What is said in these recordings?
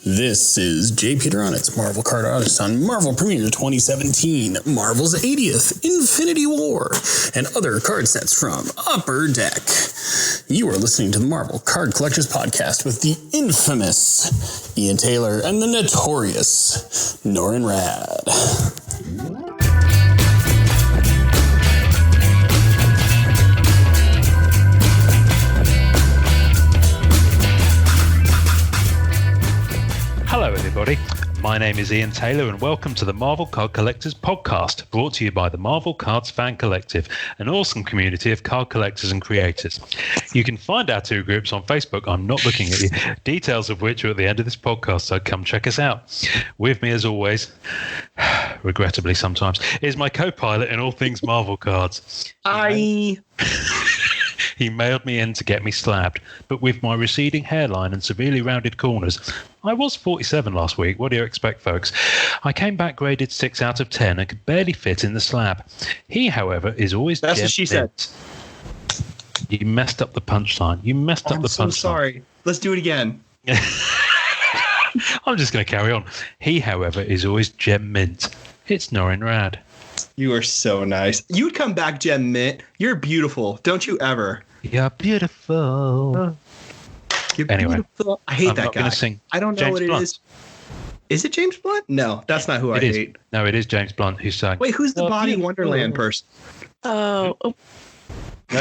This is Jay Peteranetz, Marvel card artist on Marvel Premiere 2017, Marvel's 80th, Infinity War, and other card sets from Upper Deck. You are listening to the Marvel Card Collectors Podcast with the infamous Ian Taylor and the notorious Norrin Rad. Hello everybody, my name is Ian Taylor and welcome to the Marvel Card Collectors Podcast, brought to you by the Marvel Cards Fan Collective, an awesome community of card collectors and creators. You can find our two groups on Facebook, I'm not looking at you, details of which are at the end of this podcast, so come check us out. With me as always, regrettably sometimes, is my co-pilot in all things Marvel cards. He mailed me in to get me slabbed, but with my receding hairline and severely rounded corners, I was 47 last week. What do you expect, folks? I came back graded 6 out of 10 and could barely fit in the slab. He, however, is always... That's what she said. You messed up the punchline. I'm so sorry. Let's do it again. I'm just going to carry on. He, however, is always gem mint. It's Norrin Rad. You are so nice. You'd come back, Gem Mint. You're beautiful. Don't you ever? You're beautiful. Anyway, beautiful. I hate I'm that not guy. Gonna sing I don't know James what Blunt. it is. Is it James Blunt? No, that's not who I hate. No, it is James Blunt who's saying. Wait, who's the Body beautiful. Wonderland person? Oh. No,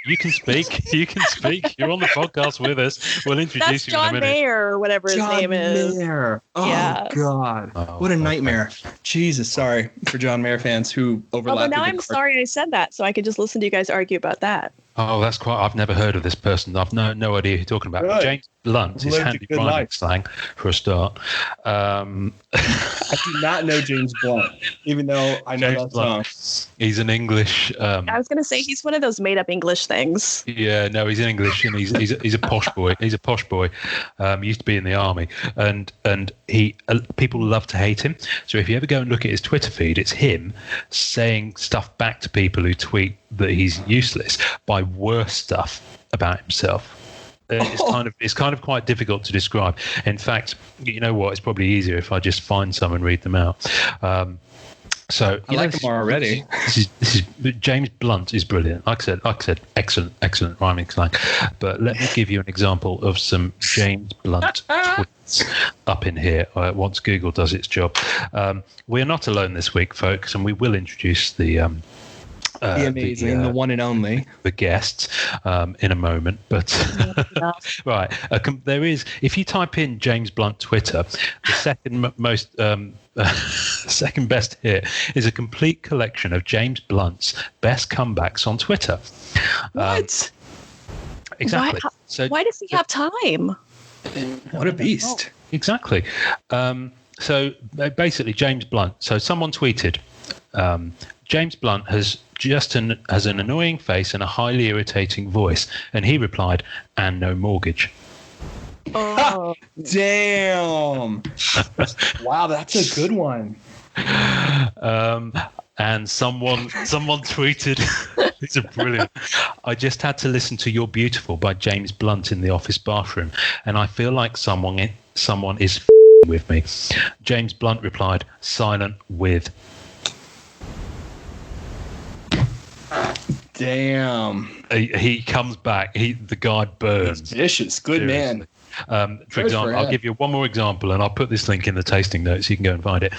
you can speak. You can speak. You're on the podcast with us. We'll introduce That's you John in a minute. Mayer or whatever his name is. Mayer. Oh, Yeah. God. Oh, what a okay. nightmare. Jesus, sorry for John Mayer fans who overlap. Although now with the I'm card. sorry I said that, so I could just listen to you guys argue about that. Oh, that's quite. I've never heard of this person. I've no idea who you're talking about. Good. James Blunt is Lived a handy good rhyming life. slang for a start. I do not know James Blunt, even though I know James that Blunt. song. He's an English. I was going to say he's one of those made-up English things. Yeah, no, he's in English, and he's a posh boy. He's a posh boy. He used to be in the army, and he people love to hate him. So if you ever go and look at his Twitter feed, it's him saying stuff back to people who tweet that he's useless by worse stuff about himself. It's kind of quite difficult to describe. In fact, you know what? It's probably easier if I just find some and read them out. So I like them already. This is James Blunt is brilliant. Like I said, excellent rhyming slang. But let me give you an example of some James Blunt tweets up in here. Once Google does its job, we're not alone this week, folks, and we will introduce the amazing, the one and only, the guests in a moment. But right, there is. If you type in James Blunt Twitter, the second most. Second best hit is a complete collection of James Blunt's best comebacks on Twitter. What? Exactly. Why does he have time? What a beast. Exactly. So basically, James Blunt. So someone tweeted, James Blunt has an annoying face and a highly irritating voice. And he replied, and no mortgage. Oh. Damn. Wow, that's a good one. And someone tweeted, these are brilliant. I just had to listen to You're Beautiful by James Blunt in the office bathroom, and I feel like someone is with me. James Blunt replied, silent with. Damn. He comes back. The guy burns. Vicious. Good Seriously. man. For example, I'll give you one more example, and I'll put this link in the tasting notes so you can go and find it.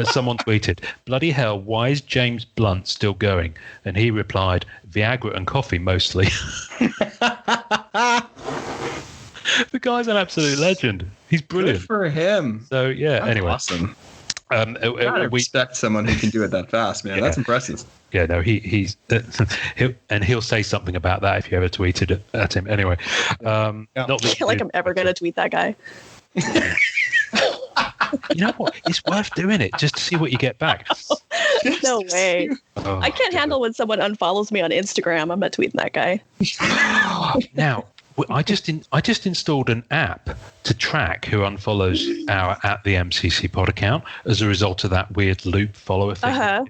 Someone tweeted, bloody hell, why is James Blunt still going? And he replied, Viagra and coffee mostly. The guy's an absolute legend. He's brilliant. Good for him. So, yeah, That's anyway. Awesome. I respect someone who can do it that fast, man. Yeah. That's impressive. Yeah, no, he'll say something about that if you ever tweeted it at him. Anyway, not I that feel like I'm ever going to tweet that guy. You know what? It's worth doing it just to see what you get back. No way. Oh, I can't handle when someone unfollows me on Instagram. I'm not tweeting that guy. Now, I just installed an app to track who unfollows our at the MCC pod account as a result of that weird loop follower thing. Uh-huh.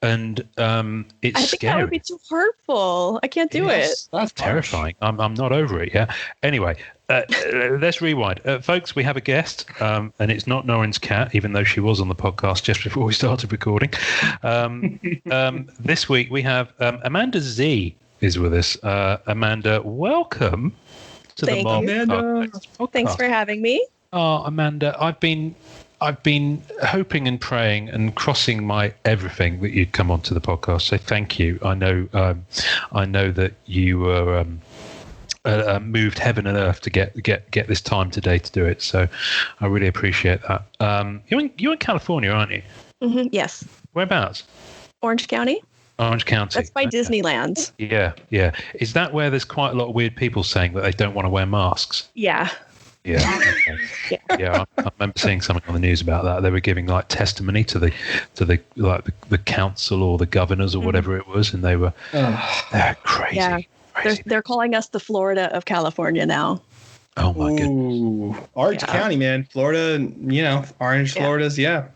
And it's I think scary. that would be too hurtful. I can't do it. That's Terrifying. I'm not over it. Yeah. Anyway, let's rewind, folks. We have a guest, and it's not Norin's cat, even though she was on the podcast just before we started recording. This week we have Amanda Z is with us. Amanda, welcome to Thank the you. podcast. Thanks for having me. Oh, Amanda, I've been hoping and praying and crossing my everything that you'd come onto the podcast. So thank you. I know that you were moved heaven and earth to get this time today to do it. So I really appreciate that. You're in California, aren't you? Mm-hmm. Yes. Whereabouts? Orange County. Orange County. That's by Disneyland. Yeah. Is that where there's quite a lot of weird people saying that they don't want to wear masks? Yeah. Yeah. Okay. Yeah. I remember seeing something on the news about that. They were giving like testimony to the council or the governors or whatever it was, and they were they're crazy. Yeah. Crazy. They're calling us the Florida of California now. Oh my goodness. Orange County, man. Florida, Orange, Yeah. Florida's, yeah.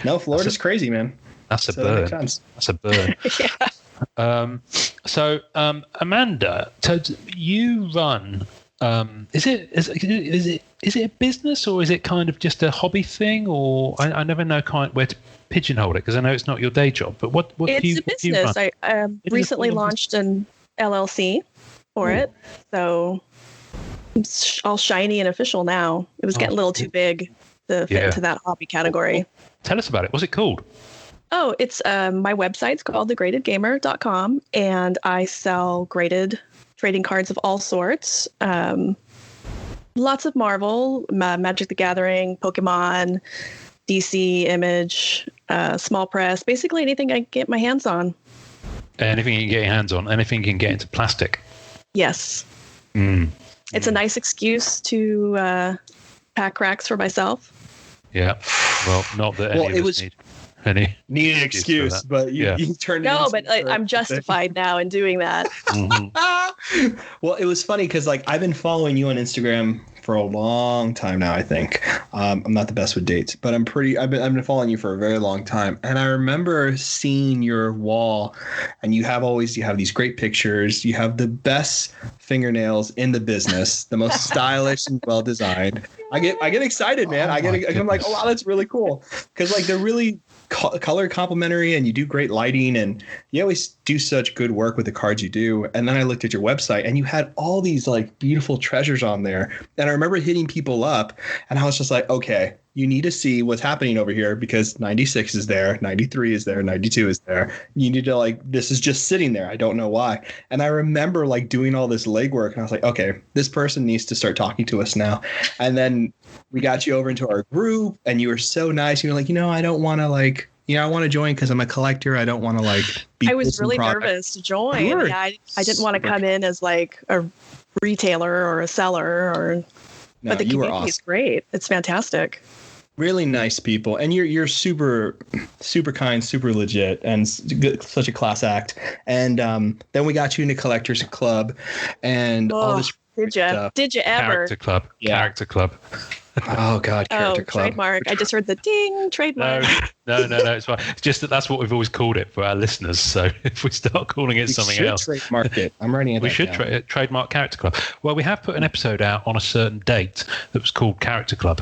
No, Florida's crazy, man. That's a So that makes burn. sense. That's a burn. Yeah. So Amanda, you run. Is it a business or is it kind of just a hobby thing? Or I never know where to pigeonhole it because I know it's not your day job. But what do It's you? a business. What do you run? I recently launched an LLC for it, so it's all shiny and official now. It was getting a little too big to fit into that hobby category. Tell us about it. What's it called? Oh, it's my website's called thegradedgamer.com, and I sell graded trading cards of all sorts. Lots of Marvel, Magic the Gathering, Pokemon, DC, Image, small press, basically anything I can get my hands on. Anything you can get your hands on, anything you can get into plastic. Yes. It's a nice excuse to pack racks for myself. Yeah. Well, not that any of us need an excuse, but you turned it No, into but I'm justified now in doing that. Well, it was funny because I've been following you on Instagram for a long time now. I think I'm not the best with dates, but I've been following you for a very long time, and I remember seeing your wall, and you have these great pictures. You have the best fingernails in the business, the most stylish and well designed. I get excited, man. I'm like, oh wow, that's really cool because they're really color complementary, and you do great lighting, and you always do such good work with the cards you do. And then I looked at your website, and you had all these beautiful treasures on there. And I remember hitting people up, and I was just like, okay, you need to see what's happening over here because 96 is there, 93 is there, 92 is there. You need to this is just sitting there. I don't know why. And I remember doing all this legwork, and I was like, okay, this person needs to start talking to us now. And then we got you over into our group, and you were so nice. You were like, I don't want to I want to join because I'm a collector. I don't want to be. I was really nervous to join. Yeah, I didn't want to come in as a retailer or a seller but the community is great. It's fantastic. Really nice people, and you're super super kind, super legit, and such a class act. And then we got you into Collectors Club and all this stuff. Did you ever? Character Club. Oh God, Character Club. Trademark. I just heard the ding, trademark. No, it's fine. It's just that's what we've always called it for our listeners. So if we start calling it something else, trademark it. I'm writing it. We should trademark Character Club. Well, we have put an episode out on a certain date that was called Character Club.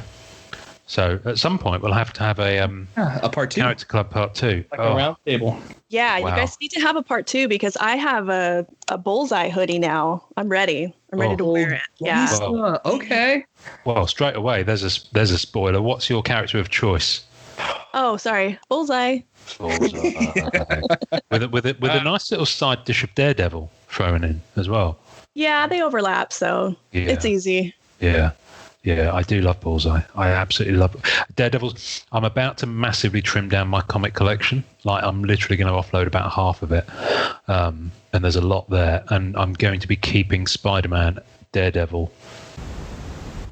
So at some point we'll have to have a part 2. Character Club part 2. A round table. Yeah, Wow. You guys need to have a part 2 because I have a bullseye hoodie now. I'm ready. I'm ready to wear it. Yeah. Well, okay. Well, straight away there's a spoiler. What's your character of choice? Oh, sorry. Bullseye. with a nice little side dish of Daredevil thrown in as well. Yeah, they overlap, so it's easy. Yeah, I do love Bullseye. I absolutely love Daredevils. I'm about to massively trim down my comic collection. I'm literally going to offload about half of it. And there's a lot there. And I'm going to be keeping Spider-Man, Daredevil,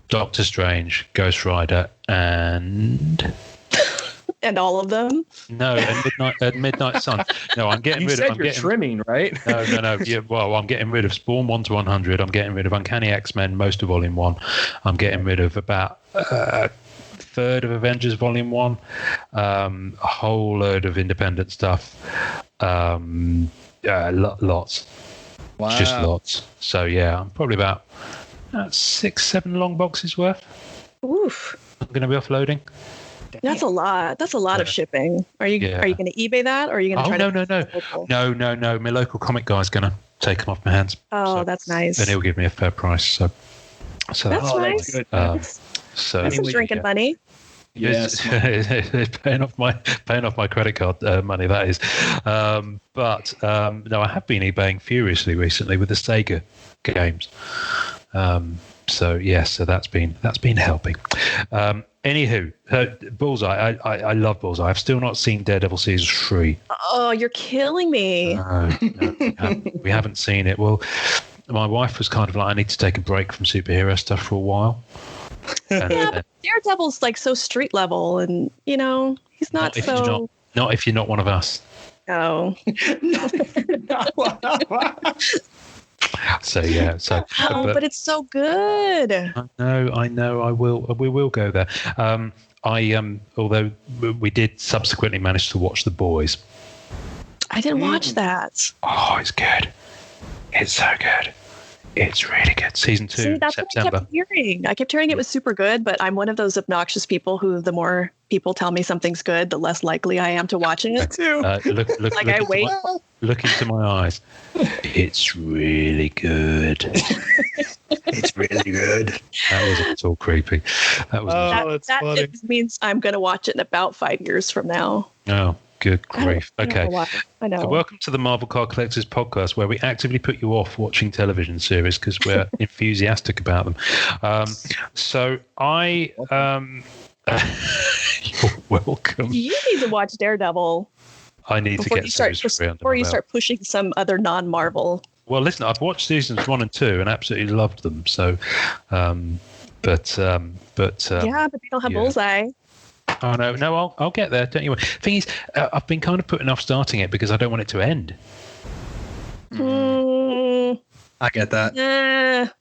Doctor Strange, Ghost Rider, and and all of them. No, at Midnight Sun. No, I'm getting You rid said of. you're trimming, right? No. Yeah, well, I'm getting rid of Spawn 1 to 100. I'm getting rid of Uncanny X-Men, most of Volume 1. I'm getting rid of about a third of Avengers Volume 1. A whole load of independent stuff. Lots. Wow. Just lots. So yeah, I'm probably about 6-7 long boxes worth. Oof. I'm going to be offloading. That's a lot. That's a lot of shipping. Are you going to eBay that, or are you going to try No. My local comic guy's going to take them off my hands. Oh, that's nice. And he'll give me a fair price. So that's nice. Good. That's some drinking money. Yes, it's paying off my credit card money. That is, but no, I have been eBaying furiously recently with the Sega games. So that's been helping. Anywho, Bullseye. I love Bullseye. I've still not seen Daredevil season 3. Oh, you're killing me. No, we haven't seen it. Well, my wife was kind of like, I need to take a break from superhero stuff for a while. Yeah, but Daredevil's like so street level, and he's not so. Not if you're not one of us. No. So yeah. But it's so good. I know. We will go there. Although we did subsequently manage to watch The Boys. I didn't watch that. Oh, it's good. It's so good. It's really good. Season 2, See, that's September. What I kept hearing. I kept hearing it was super good, but I'm one of those obnoxious people who the more people tell me something's good, the less likely I am to watch it. too. Look into my eyes. It's really good. It's really good. That wasn't at all creepy. That was. That's funny. It means I'm going to watch it in about 5 years from now. Oh, good grief. Okay. I know. So welcome to the Marvel Card Collectors podcast, where we actively put you off watching television series because we're enthusiastic about them. You're welcome. You need to watch Daredevil. I need to get before you start pushing some other non-Marvel. Well, listen, I've watched seasons 1 and 2 and absolutely loved them. So, but yeah, but they don't have Bullseye. Oh no, I'll get there. Don't you worry. Thing is, I've been kind of putting off starting it because I don't want it to end. I get that.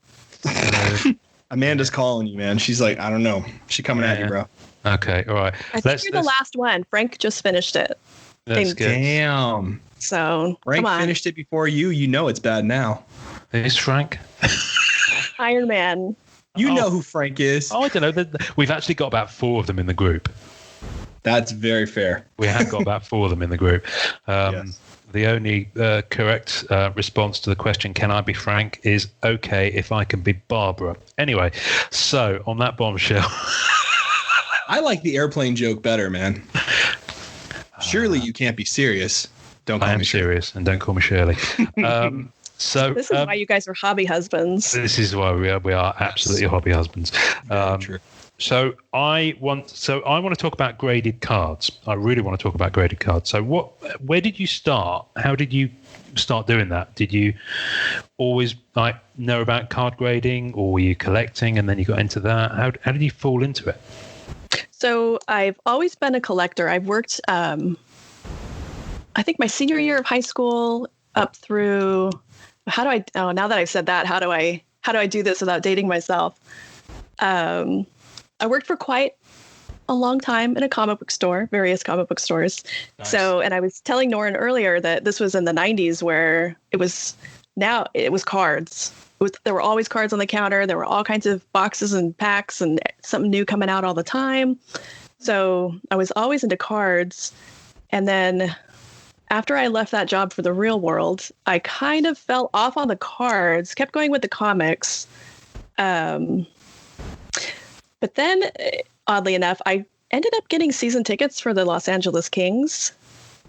Amanda's calling you, man. She's like, I don't know. She's coming at you, bro. Okay, all right. I think you're the last one. Frank just finished it. That's good. Damn. So Frank finished it before you. You know it's bad now. Who's Frank? Iron Man. You know who Frank is. Oh, I don't know. We've actually got about 4 of them in the group. That's very fair. We have got about 4 of them in the group. Yes. The only correct response to the question, can I be Frank, is okay if I can be Barbara. Anyway, so on that bombshell. I like the airplane joke better, man. Surely you can't be serious. Don't call me serious, and don't call me Shirley. So this is why you guys are hobby husbands. This is why we are absolutely hobby husbands. True. So I want to talk about graded cards. I really want to talk about graded cards. So where did you start? How did you start doing that? Did you always know about card grading, or were you collecting and then you got into that? How did you fall into it? So I've always been a collector. I've worked, I think my senior year of high school up through. Now that I've said that, how do I do this without dating myself? I worked for quite a long time in a comic book store, various comic book stores. Nice. So, and I was telling Norrin earlier that this was in the 90s where it was cards. There were always cards on the counter. There were all kinds of boxes and packs and something new coming out all the time. So I was always into cards. And then after I left that job for the real world, I kind of fell off on the cards, kept going with the comics. But then, oddly enough, I ended up getting season tickets for the Los Angeles Kings.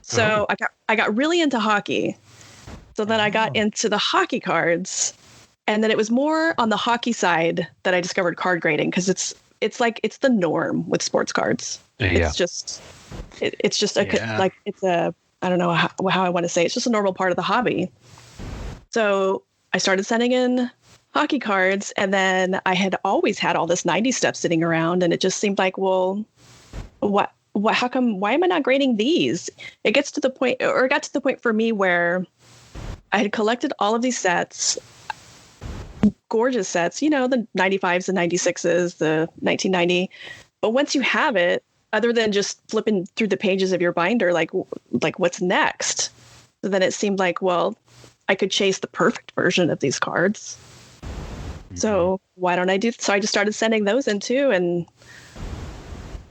So I got really into hockey. So then I got into the hockey cards. And then it was more on the hockey side that I discovered card grading, because it's the norm with sports cards. Yeah. It's just I don't know how I want to say it. It's just a normal part of the hobby. So I started sending in hockey cards, and then I had always had all this 90s stuff sitting around, and it just seemed like, well, why why am I not grading these? It got to the point for me where I had collected all of these sets, gorgeous sets, the 95s and 96s, the 1990. But once you have it, other than just flipping through the pages of your binder, like what's next? So then it seemed like, well, I could chase the perfect version of these cards. So why don't I do? So I just started sending those in too, and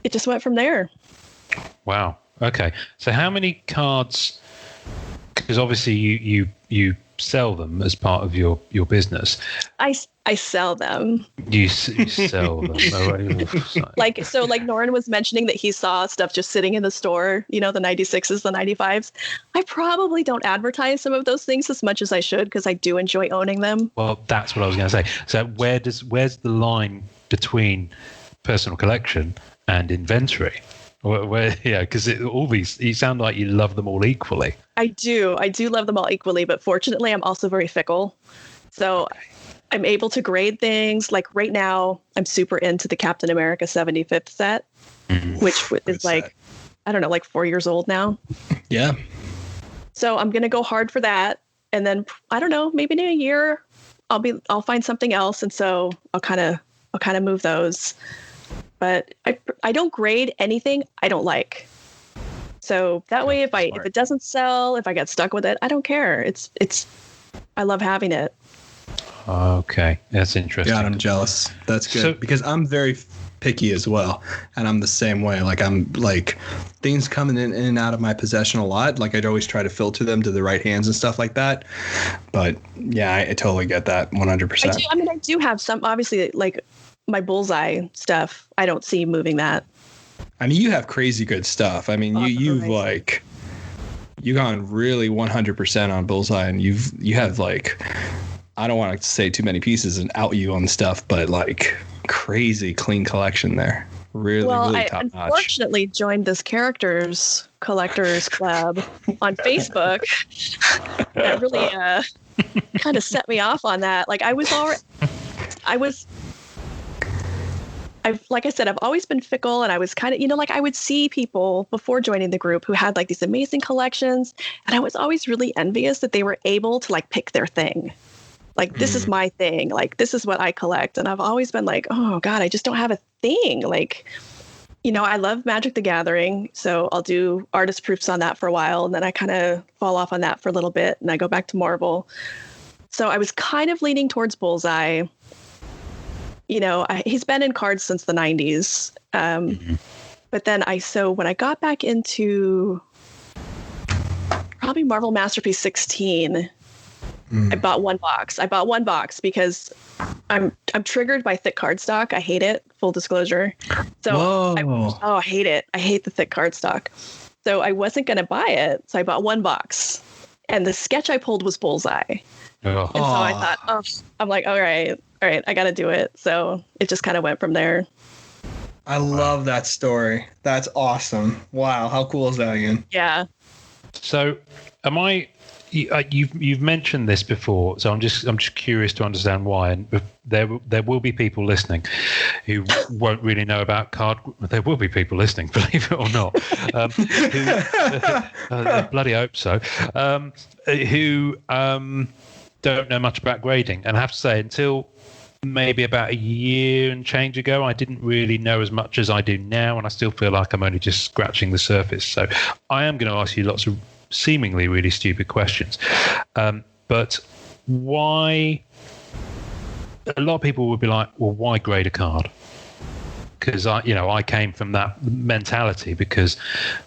it just went from there. Wow. Okay. So how many cards? Because obviously you sell them as part of your business. I sell them. You sell them. like Norin was mentioning that he saw stuff just sitting in the store, the 96s, the 95s. I probably don't advertise some of those things as much as I should because I do enjoy owning them. Well, that's what I was going to say. So where's the line between personal collection and inventory? Because you sound like you love them all equally. I do love them all equally, but fortunately I'm also very fickle. So I'm able to grade things. Like right now, I'm super into the Captain America 75th set, which is like, I don't know, like 4 years old now. Yeah. So I'm going to go hard for that. And then, I don't know, maybe in a year, I'll find something else. And so I'll kind of move those. But I don't grade anything I don't like. So that way, if it doesn't sell, if I get stuck with it, I don't care. I love having it. Okay, that's interesting. God, I'm jealous. That's good because I'm very picky as well, and I'm the same way. Like I'm like things coming in and out of my possession a lot. Like I'd always try to filter them to the right hands and stuff like that. But yeah, I totally get that 100%. I do have some, obviously, like my Bullseye stuff. I don't see moving that. I mean, you have crazy good stuff. I mean, you've like you gone really 100% on Bullseye, and you have like. I don't want to say too many pieces and out you on stuff, but like crazy clean collection there. Really top notch. I unfortunately joined this characters collectors club on Facebook. That really kind of set me off on that. Like like I said, I've always been fickle, and I was kind of, like I would see people before joining the group who had like these amazing collections, and I was always really envious that they were able to like pick their thing. Like, this is my thing. Like, this is what I collect. And I've always been like, oh, God, I just don't have a thing. Like, I love Magic the Gathering. So I'll do artist proofs on that for a while. And then I kind of fall off on that for a little bit. And I go back to Marvel. So I was kind of leaning towards Bullseye. He's been in cards since the 90s. But then when I got back into probably Marvel Masterpiece 16, I bought one box because I'm triggered by thick cardstock. I hate it. Full disclosure. So I hate it. I hate the thick cardstock. So I wasn't going to buy it. So I bought one box, and the sketch I pulled was Bullseye. And so I thought, I'm like, all right, I got to do it. So it just kind of went from there. I love that story. That's awesome. Wow. How cool is that, Ian? Yeah. So you've mentioned this before, so I'm just curious to understand why. And there will be people listening who won't really know about card. There will be people listening, believe it or not. I bloody hope so. Who don't know much about grading, and I have to say, until maybe about a year and change ago, I didn't really know as much as I do now, and I still feel like I'm only just scratching the surface. So I am going to ask you lots of seemingly really stupid questions, but why? A lot of people would be like, well, why grade a card? Because I came from that mentality, because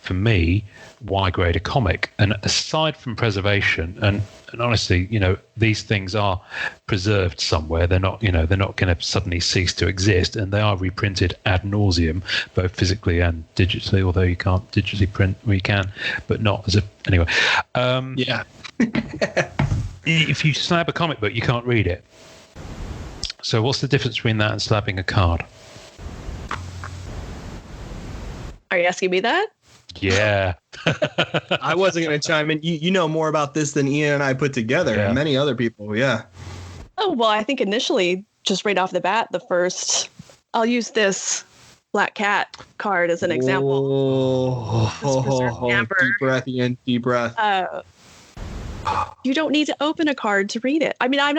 for me, why grade a comic? And aside from preservation, and honestly, these things are preserved somewhere. They're not going to suddenly cease to exist, and they are reprinted ad nauseum, both physically and digitally. Although you can't digitally print, we can, but not as a anyway. Yeah. If you slab a comic book, you can't read it. So what's the difference between that and slabbing a card? Are you asking me that? Yeah. I wasn't going to chime in. You know more about this than Ian and I put together, and many other people. Yeah. Oh, well, I think initially, just right off the bat, I'll use this Black Cat card as an example. This Reserve Amber. Deep breath, Ian. Deep breath. You don't need to open a card to read it. I mean, I'm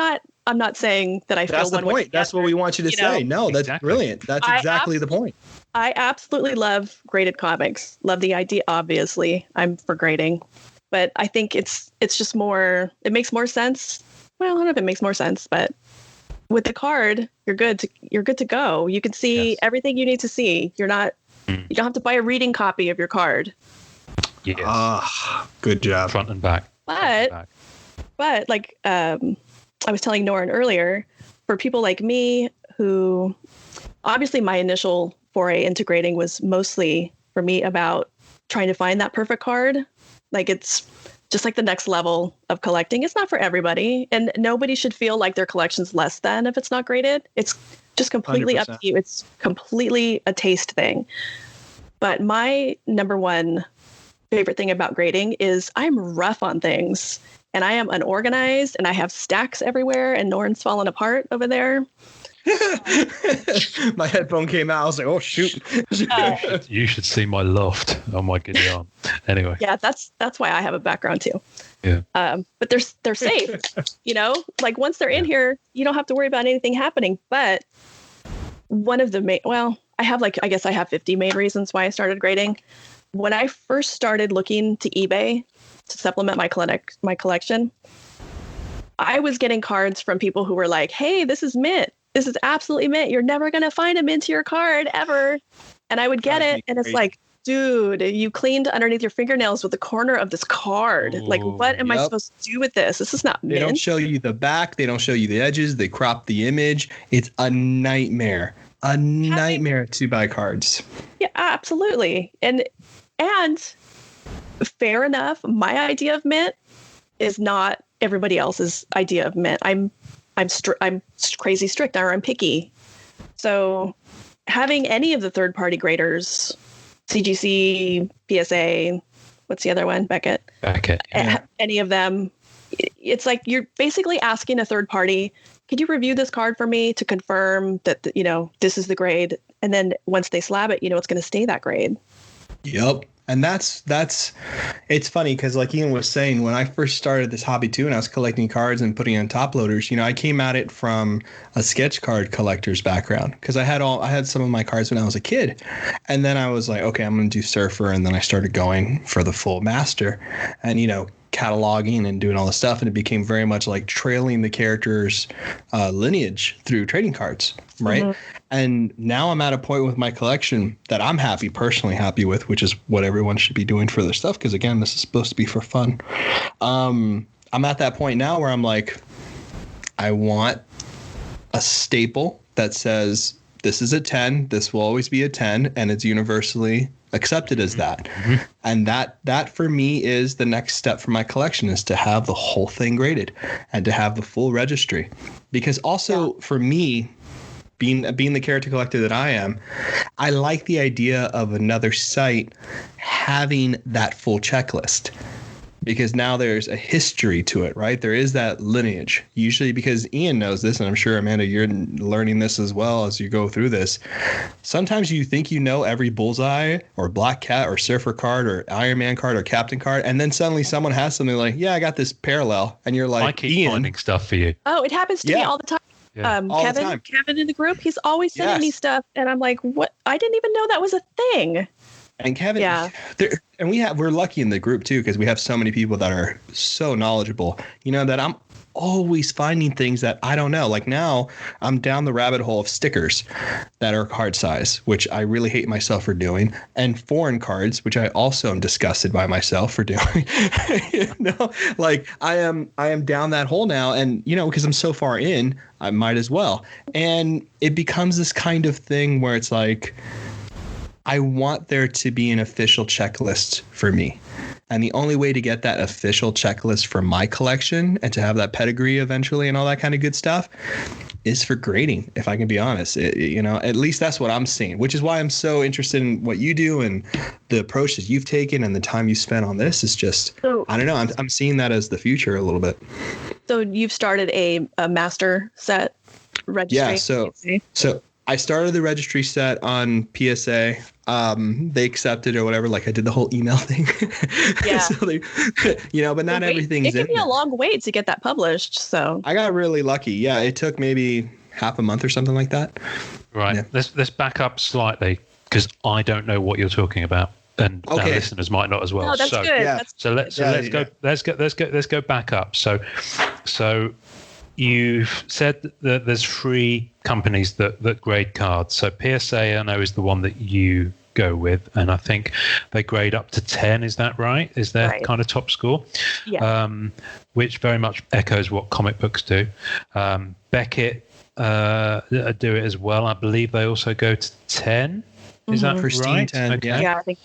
not saying that I feel one way. That's what we want you to say. No, that's brilliant. That's exactly the point. I absolutely love graded comics. Love the idea. Obviously, I'm for grading, but I think it's just more. It makes more sense. Well, I don't know if it makes more sense, but with the card, you're good to go. You can see everything you need to see. You don't have to buy a reading copy of your card. Yes. Good job. Front and back. But like I was telling Norrin earlier, for people like me who obviously my initial foray into grading was mostly for me about trying to find that perfect card. Like it's just like the next level of collecting. It's not for everybody, and nobody should feel like their collection's less than if it's not graded. It's just completely 100%. Up to you. It's completely a taste thing. But my number one favorite thing about grading is I'm rough on things, and I am unorganized, and I have stacks everywhere, and Norrin's falling apart over there. My headphone came out. I was like, "Oh shoot!" You should see my loft on my giddy arm. Anyway, yeah, that's why I have a background too. Yeah. But they're safe. Like once they're in here, you don't have to worry about anything happening. But one of the I have 50 main reasons why I started grading. When I first started looking to eBay to supplement my collection, I was getting cards from people who were like, "Hey, this is mint. This is absolutely mint. You're never going to find a mint to your card ever." And I would get it. And it's like, dude, you cleaned underneath your fingernails with the corner of this card. Like, what am I supposed to do with this? This is not mint. They don't show you the back. They don't show you the edges. They crop the image. It's a nightmare. Nightmare to buy cards. Yeah, absolutely. And fair enough. My idea of mint is not everybody else's idea of mint. I'm crazy strict, or I'm picky. So having any of the third-party graders, CGC, PSA, what's the other one? Beckett. Yeah. Any of them, it's like you're basically asking a third party, could you review this card for me to confirm that, this is the grade? And then once they slab it, it's going to stay that grade. Yep. And that's it's funny because like Ian was saying, when I first started this hobby too, and I was collecting cards and putting on top loaders, I came at it from a sketch card collector's background because I had some of my cards when I was a kid. And then I was like, okay, I'm going to do Surfer. And then I started going for the full master and, cataloging and doing all this stuff. And it became very much like trailing the character's lineage through trading cards. Right. Mm-hmm. And now I'm at a point with my collection that I'm personally happy with, which is what everyone should be doing for their stuff. Because again, this is supposed to be for fun. I'm at that point now where I'm like, I want a staple that says this is a 10. This will always be a 10. And it's universally accepted as that. Mm-hmm. And that for me is the next step for my collection, is to have the whole thing graded and to have the full registry. Because also for me, being the character collector that I am, I like the idea of another site having that full checklist, because now there's a history to it, right? There is that lineage. Usually, because Ian knows this, and I'm sure, Amanda, you're learning this as well as you go through this. Sometimes you think you know every Bullseye or Black Cat or Surfer card or Iron Man card or Captain card, and then suddenly someone has something like, yeah, I got this parallel, and you're like, I keep Ian, finding stuff for you. Oh, it happens to me all the time. Yeah. All the time. Kevin in the group, he's always sending me stuff, and I'm like, what? I didn't even know that was a thing. And Kevin, we're lucky in the group too, because we have so many people that are so knowledgeable, that I'm always finding things that I don't know. Like now I'm down the rabbit hole of stickers that are card size, which I really hate myself for doing, and foreign cards, which I also am disgusted by myself for doing. Like I am down that hole now, and because I'm so far in, I might as well. And it becomes this kind of thing where it's like, I want there to be an official checklist for me. And the only way to get that official checklist for my collection and to have that pedigree eventually and all that kind of good stuff is for grading, if I can be honest. At least that's what I'm seeing, which is why I'm so interested in what you do and the approach that you've taken and the time you spent on this is just, I don't know, I'm seeing that as the future a little bit. So you've started a master set registry? Yeah, I started the registry set on PSA. They accepted or whatever. Like I did the whole email thing. Yeah. So they, but not everything's in It can be there. a long wait to get that published. So I got really lucky. Yeah, it took maybe half a month or something like that. Right. Yeah. Let's back up slightly because I don't know what you're talking about, and our listeners might not as well. no, that's good. Yeah. Let's go back up. So you've said that there's 3 companies that grade cards. So PSA, I know, is the one that you go with, and I think they grade up to 10. Is that right? Is their kind of top score? Yeah. Which very much echoes what comic books do. Beckett do it as well. I believe they also go to 10. Is that Pristine right? 10, Okay. Yeah, I think.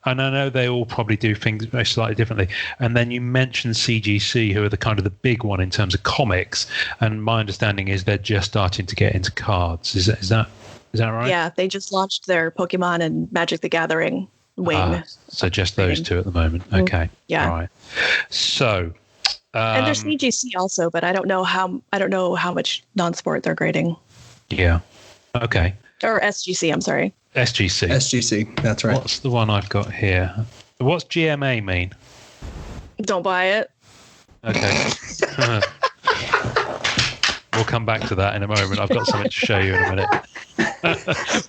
And I know they all probably do things very slightly differently. And then you mentioned CGC, who are the kind of the big one in terms of comics. And my understanding is they're just starting to get into cards. Is that right? Yeah, they just launched their Pokemon and Magic the Gathering wing. So just those 2 at the moment. Okay. Yeah. All right. So. And there's CGC also, but I don't know how much non-sport they're grading. Yeah. Okay. Or SGC, I'm sorry. SGC, that's right. What's the one I've got here? What's GMA mean? Don't buy it. Okay. We'll come back to that in a moment. I've got something to show you in a minute.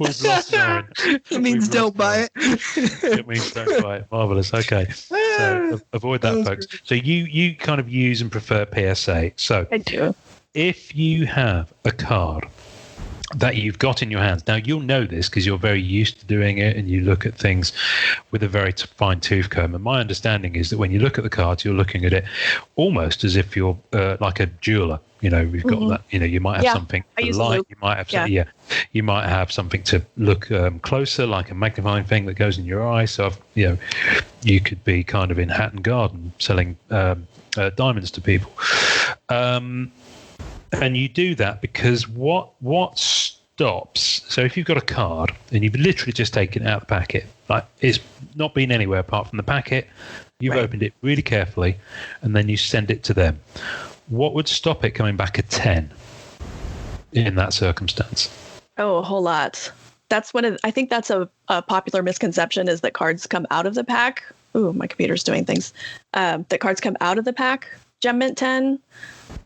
We've lost Aaron. It means don't buy it. It means don't buy it. Marvelous. Okay. So avoid that, folks. Great. So you kind of use and prefer PSA. So I do. If you have a card that you've got in your hands. Now, you'll know this because you're very used to doing it and you look at things with a very fine tooth comb. And my understanding is that when you look at the cards, you're looking at it almost as if you're like a jeweler. We've got that, you might have something to light. You might have something, you might have something to look closer, like a magnifying thing that goes in your eye. So, you could be kind of in Hatton Garden selling diamonds to people. And you do that because what stops? So if you've got a card and you've literally just taken it out of the packet, like it's not been anywhere apart from the packet, you've opened it really carefully, and then you send it to them. What would stop it coming back a 10 in that circumstance? Oh, a whole lot. That's I think that's a popular misconception is that cards come out of the pack. Ooh, my computer's doing things. That cards come out of the pack, Gem Mint 10.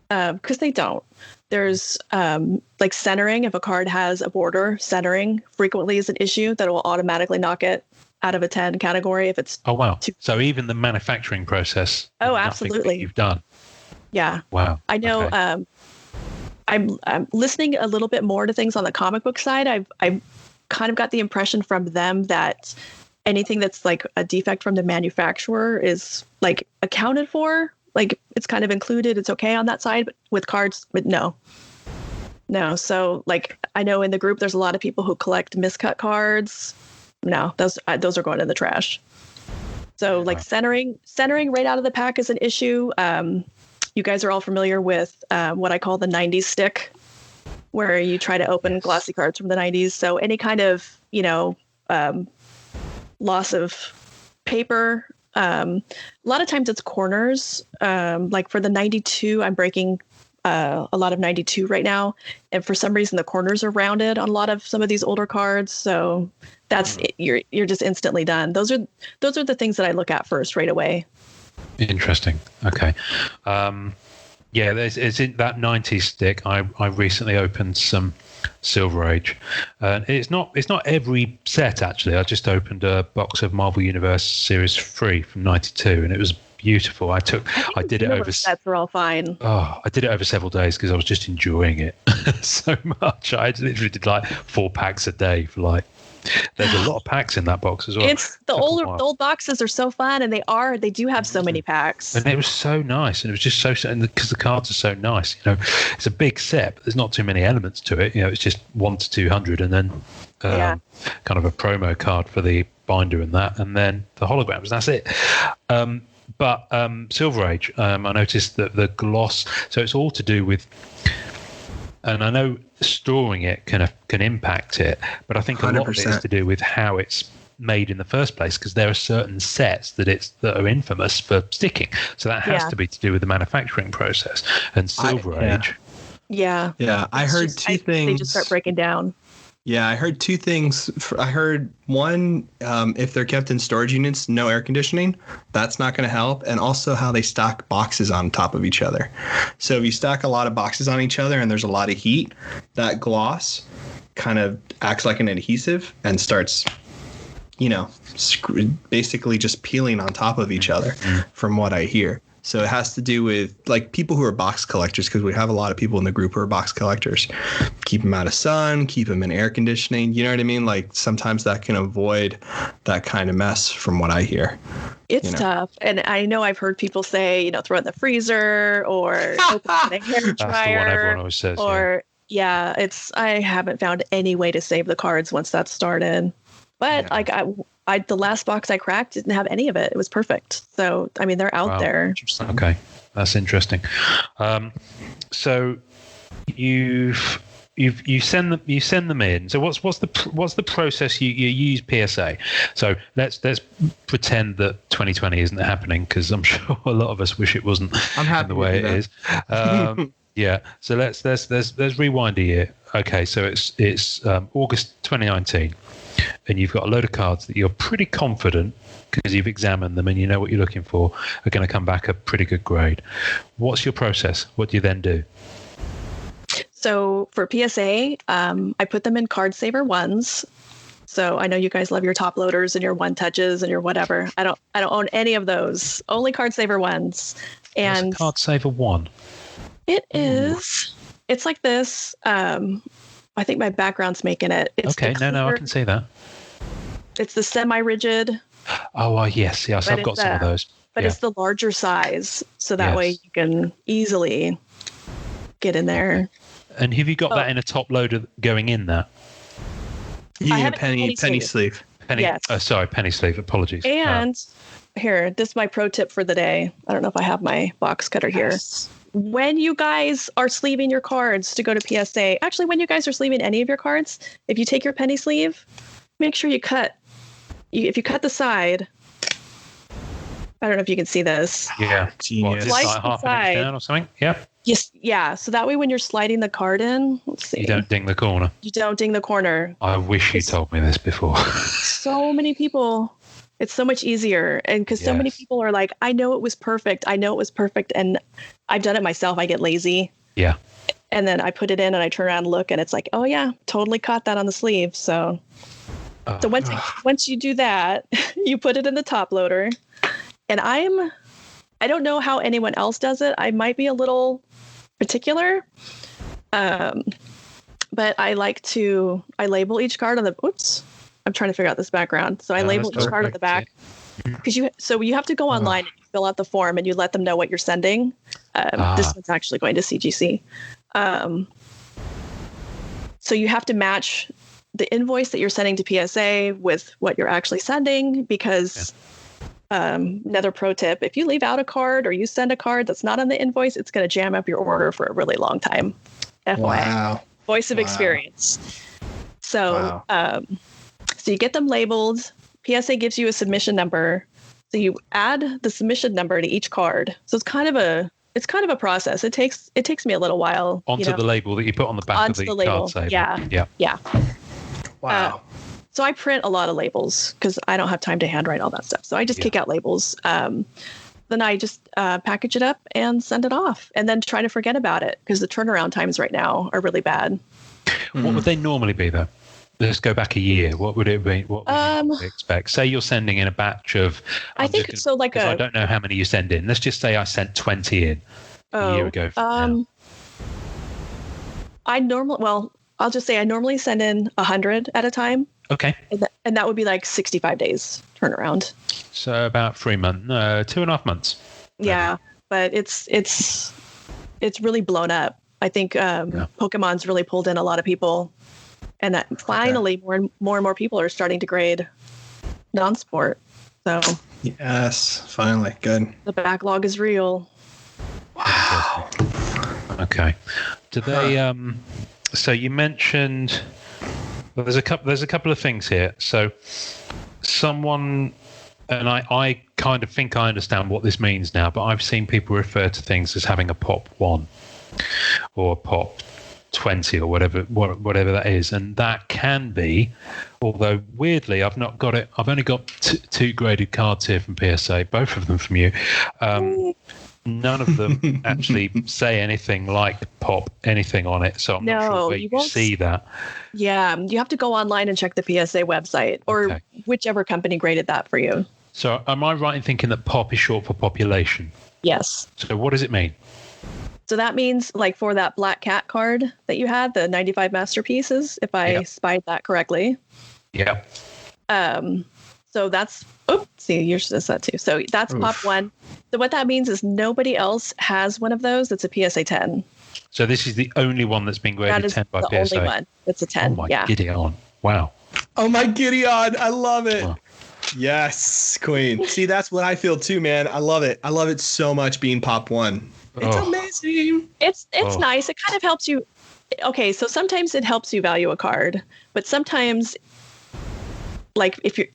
Because they don't. There's like centering. If a card has a border, centering frequently is an issue that will automatically knock it out of a 10 category if it's. Oh wow! So even the manufacturing process. Oh, absolutely. You've done. Yeah. Wow. I know. Okay. I'm listening a little bit more to things on the comic book side. I've kind of got the impression from them that anything that's like a defect from the manufacturer is like accounted for. Like it's kind of included. It's okay on that side, but with cards, but no. So like, I know in the group, there's a lot of people who collect miscut cards. No, those are going in the trash. So like centering right out of the pack is an issue. You guys are all familiar with what I call the 90s stick, where you try to open glossy cards from the 90s. So any kind of, loss of paper. A lot of times it's corners. Like for the 92, I'm breaking a lot of 92 right now. And for some reason, the corners are rounded on a lot of some of these older cards. So that's you're just instantly done. Those are the things that I look at first right away. Interesting. Okay. It's in that 90s stick. I recently opened some Silver Age. It's not every set actually. I just opened a box of Marvel Universe Series 3 from 92, and it was beautiful. I did it over. Sets are all fine. Oh, I did it over several days because I was just enjoying it so much. I literally did like 4 packs a day for like. There's a lot of packs in that box as well. It's the old boxes are so fun, and they do have so many packs. And it was so nice, and it was just and because the cards are so nice, it's a big set, but there's not too many elements to it. It's just 1 to 200, and then kind of a promo card for the binder and then the holograms. That's it. But Silver Age, I noticed that the gloss. So it's all to do with. And I know storing it can impact it, but I think a lot of it is to do with how it's made in the first place, because there are certain sets that are infamous for sticking. So that has to be to do with the manufacturing process. And Silver Age, Yeah. Yeah, I It's heard just- two things. They just start breaking down. Yeah, I heard two things. I heard one, if they're kept in storage units, no air conditioning, that's not going to help. And also how they stack boxes on top of each other. So if you stack a lot of boxes on each other and there's a lot of heat, that gloss kind of acts like an adhesive and starts, basically just peeling on top of each other, from what I hear. So it has to do with like people who are box collectors, because we have a lot of people in the group who are box collectors. Keep them out of sun, keep them in air conditioning. You know what I mean? Like sometimes that can avoid that kind of mess, from what I hear. It's tough. And I know I've heard people say, throw it in the freezer or open it in a hair dryer. That's the one everyone always says. Or I haven't found any way to save the cards once that's started. But the last box I cracked didn't have any of it. It was perfect. So I mean, they're out there. Okay, that's interesting. So you send them in. So what's the process you use PSA? So let's pretend that 2020 isn't happening, because I'm sure a lot of us wish it wasn't. I'm happy the way it is. Yeah. So let's rewind a year. Okay. So it's August 2019. And you've got a load of cards that you're pretty confident, because you've examined them and you know what you're looking for, are going to come back a pretty good grade. What's your process? What do you then do? So for PSA, I put them in card saver ones. So I know you guys love your top loaders and your one touches and your whatever. I don't own any of those. Only card saver ones. And what's a card saver one? It is. It's like this. I think my background's making it. It's okay, no, I can see that. It's the semi-rigid. Oh, yes, I've got some of those. But it's the larger size, so that way you can easily get in there. And have you got that in a top loader going in there? You need a penny sleeve. Yes. Sorry, penny sleeve. Apologies. And here, this is my pro tip for the day. I don't know if I have my box cutter here. When you guys are sleeving your cards to go to PSA, actually, when you guys are sleeving any of your cards, if you take your penny sleeve, make sure you cut. If you cut the side, I don't know if you can see this. Yeah. Genius. Slice like half an inch down or something? Yeah. Yes. Yeah. So that way, when you're sliding the card in, let's see. You don't ding the corner. You don't ding the corner. I wish you told me this before. So many people. It's so much easier. And because so many people are like, I know it was perfect. And I've done it myself. I get lazy. Yeah. And then I put it in and I turn around and look and it's like, oh yeah, totally caught that on the sleeve. So once you do that, you put it in the top loader. And I don't know how anyone else does it. I might be a little particular. But I label each card on the, I'm trying to figure out this background. So I label each card on the back, because you have to go online and you fill out the form and you let them know what you're sending. This one's actually going to CGC. So you have to match the invoice that you're sending to PSA with what you're actually sending, because another pro tip, if you leave out a card or you send a card that's not on the invoice, it's going to jam up your order for a really long time. FYI. Wow. Voice of experience. So, so you get them labeled. PSA gives you a submission number. So you add the submission number to each card. So it's kind of a process. It takes me a little while. Onto the label that you put on the back of the card saver. Yeah. Wow. So I print a lot of labels because I don't have time to handwrite all that stuff. So I just kick out labels. Then I just package it up and send it off, and then try to forget about it, because the turnaround times right now are really bad. What would they normally be, though? Let's go back a year. What would it be? What would you expect? Say you're sending in a batch of... I don't know how many you send in. Let's just say I sent 20 in a year ago. I'll just say I normally send in 100 at a time. Okay. And that would be like 65 days turnaround. So about 2.5 months. Yeah, but it's really blown up. I think Pokemon's really pulled in a lot of people, and that finally more and more people are starting to grade non-sport. So yes, finally, good. The backlog is real. Wow. Okay. Do they? So you mentioned. Well, there's a couple of things here. So someone, and I kind of think I understand what this means now, but I've seen people refer to things as having a pop one. or a pop 20 or whatever that is, and that can be, although weirdly I've not got it, I've only got two graded cards here from PSA, both of them from you. None of them actually say anything like pop anything on it, so I'm not sure where you see that. Yeah, you have to go online and check the PSA website, or whichever company graded that for you. So am I right in thinking that pop is short for population? Yes. So what does it mean? So that means, like, for that Black Cat card that you had, the 95 masterpieces, if I spied that correctly. Yeah. So that's, see, yours says that too. So that's Pop 1. So what that means is nobody else has one of those. It's a PSA 10. So this is the only one that's been graded 10 by PSA? That is the only one. It's a 10, Oh my Gideon. Wow. Oh my Gideon. I love it. Wow. Yes, Queen. See, that's what I feel too, man. I love it. I love it so much being Pop 1. It's amazing. It's nice. It kind of helps you. Okay, so sometimes it helps you value a card, but sometimes, like, if you're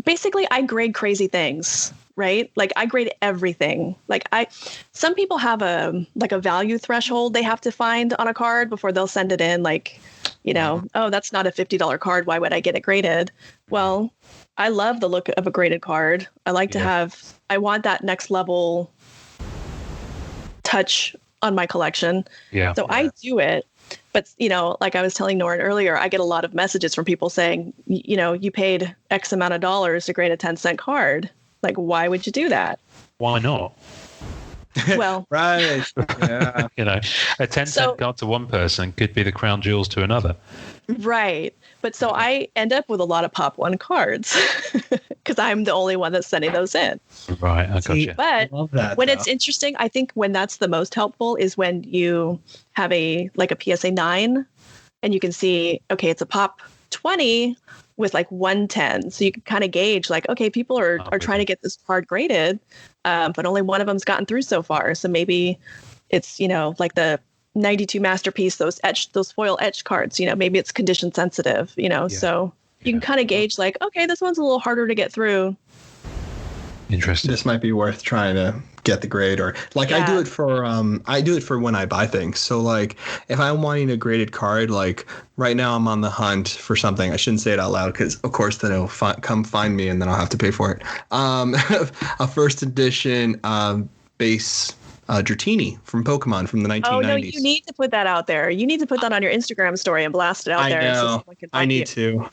basically, I grade crazy things, right? Like, I grade everything. Like, some people have a value threshold they have to find on a card before they'll send it in. Like, oh, that's not a $50 card. Why would I get it graded? Well, I love the look of a graded card. I like to I want that next level touch on my collection. Yeah. So I do it. But, like I was telling Norrin earlier, I get a lot of messages from people saying, you paid X amount of dollars to grade a 10-cent card. Like, why would you do that? Why not? Well, right. Yeah. A 10-cent card to one person could be the crown jewels to another. Right. But so I end up with a lot of Pop 1 cards because I'm the only one that's sending those in. Right. I got you. But when it's interesting, I think when that's the most helpful is when you have a PSA 9 and you can see, okay, it's a Pop 20 with like 110. So you can kind of gauge like, okay, people are trying to get this card graded, but only one of them's gotten through so far. So maybe it's, like the 92 masterpiece, those foil etched cards, maybe it's condition sensitive, so you can kind of gauge like, okay, this one's a little harder to get through. Interesting. This might be worth trying to get the grade, or like I do it for when I buy things. So like if I'm wanting a graded card, like right now I'm on the hunt for something. I shouldn't say it out loud because of course then it'll come find me and then I'll have to pay for it. A first edition base Dratini from Pokemon from the 1990s. Oh, no, you need to put that out there. You need to put that on your Instagram story and blast it out there. I know. So I need to.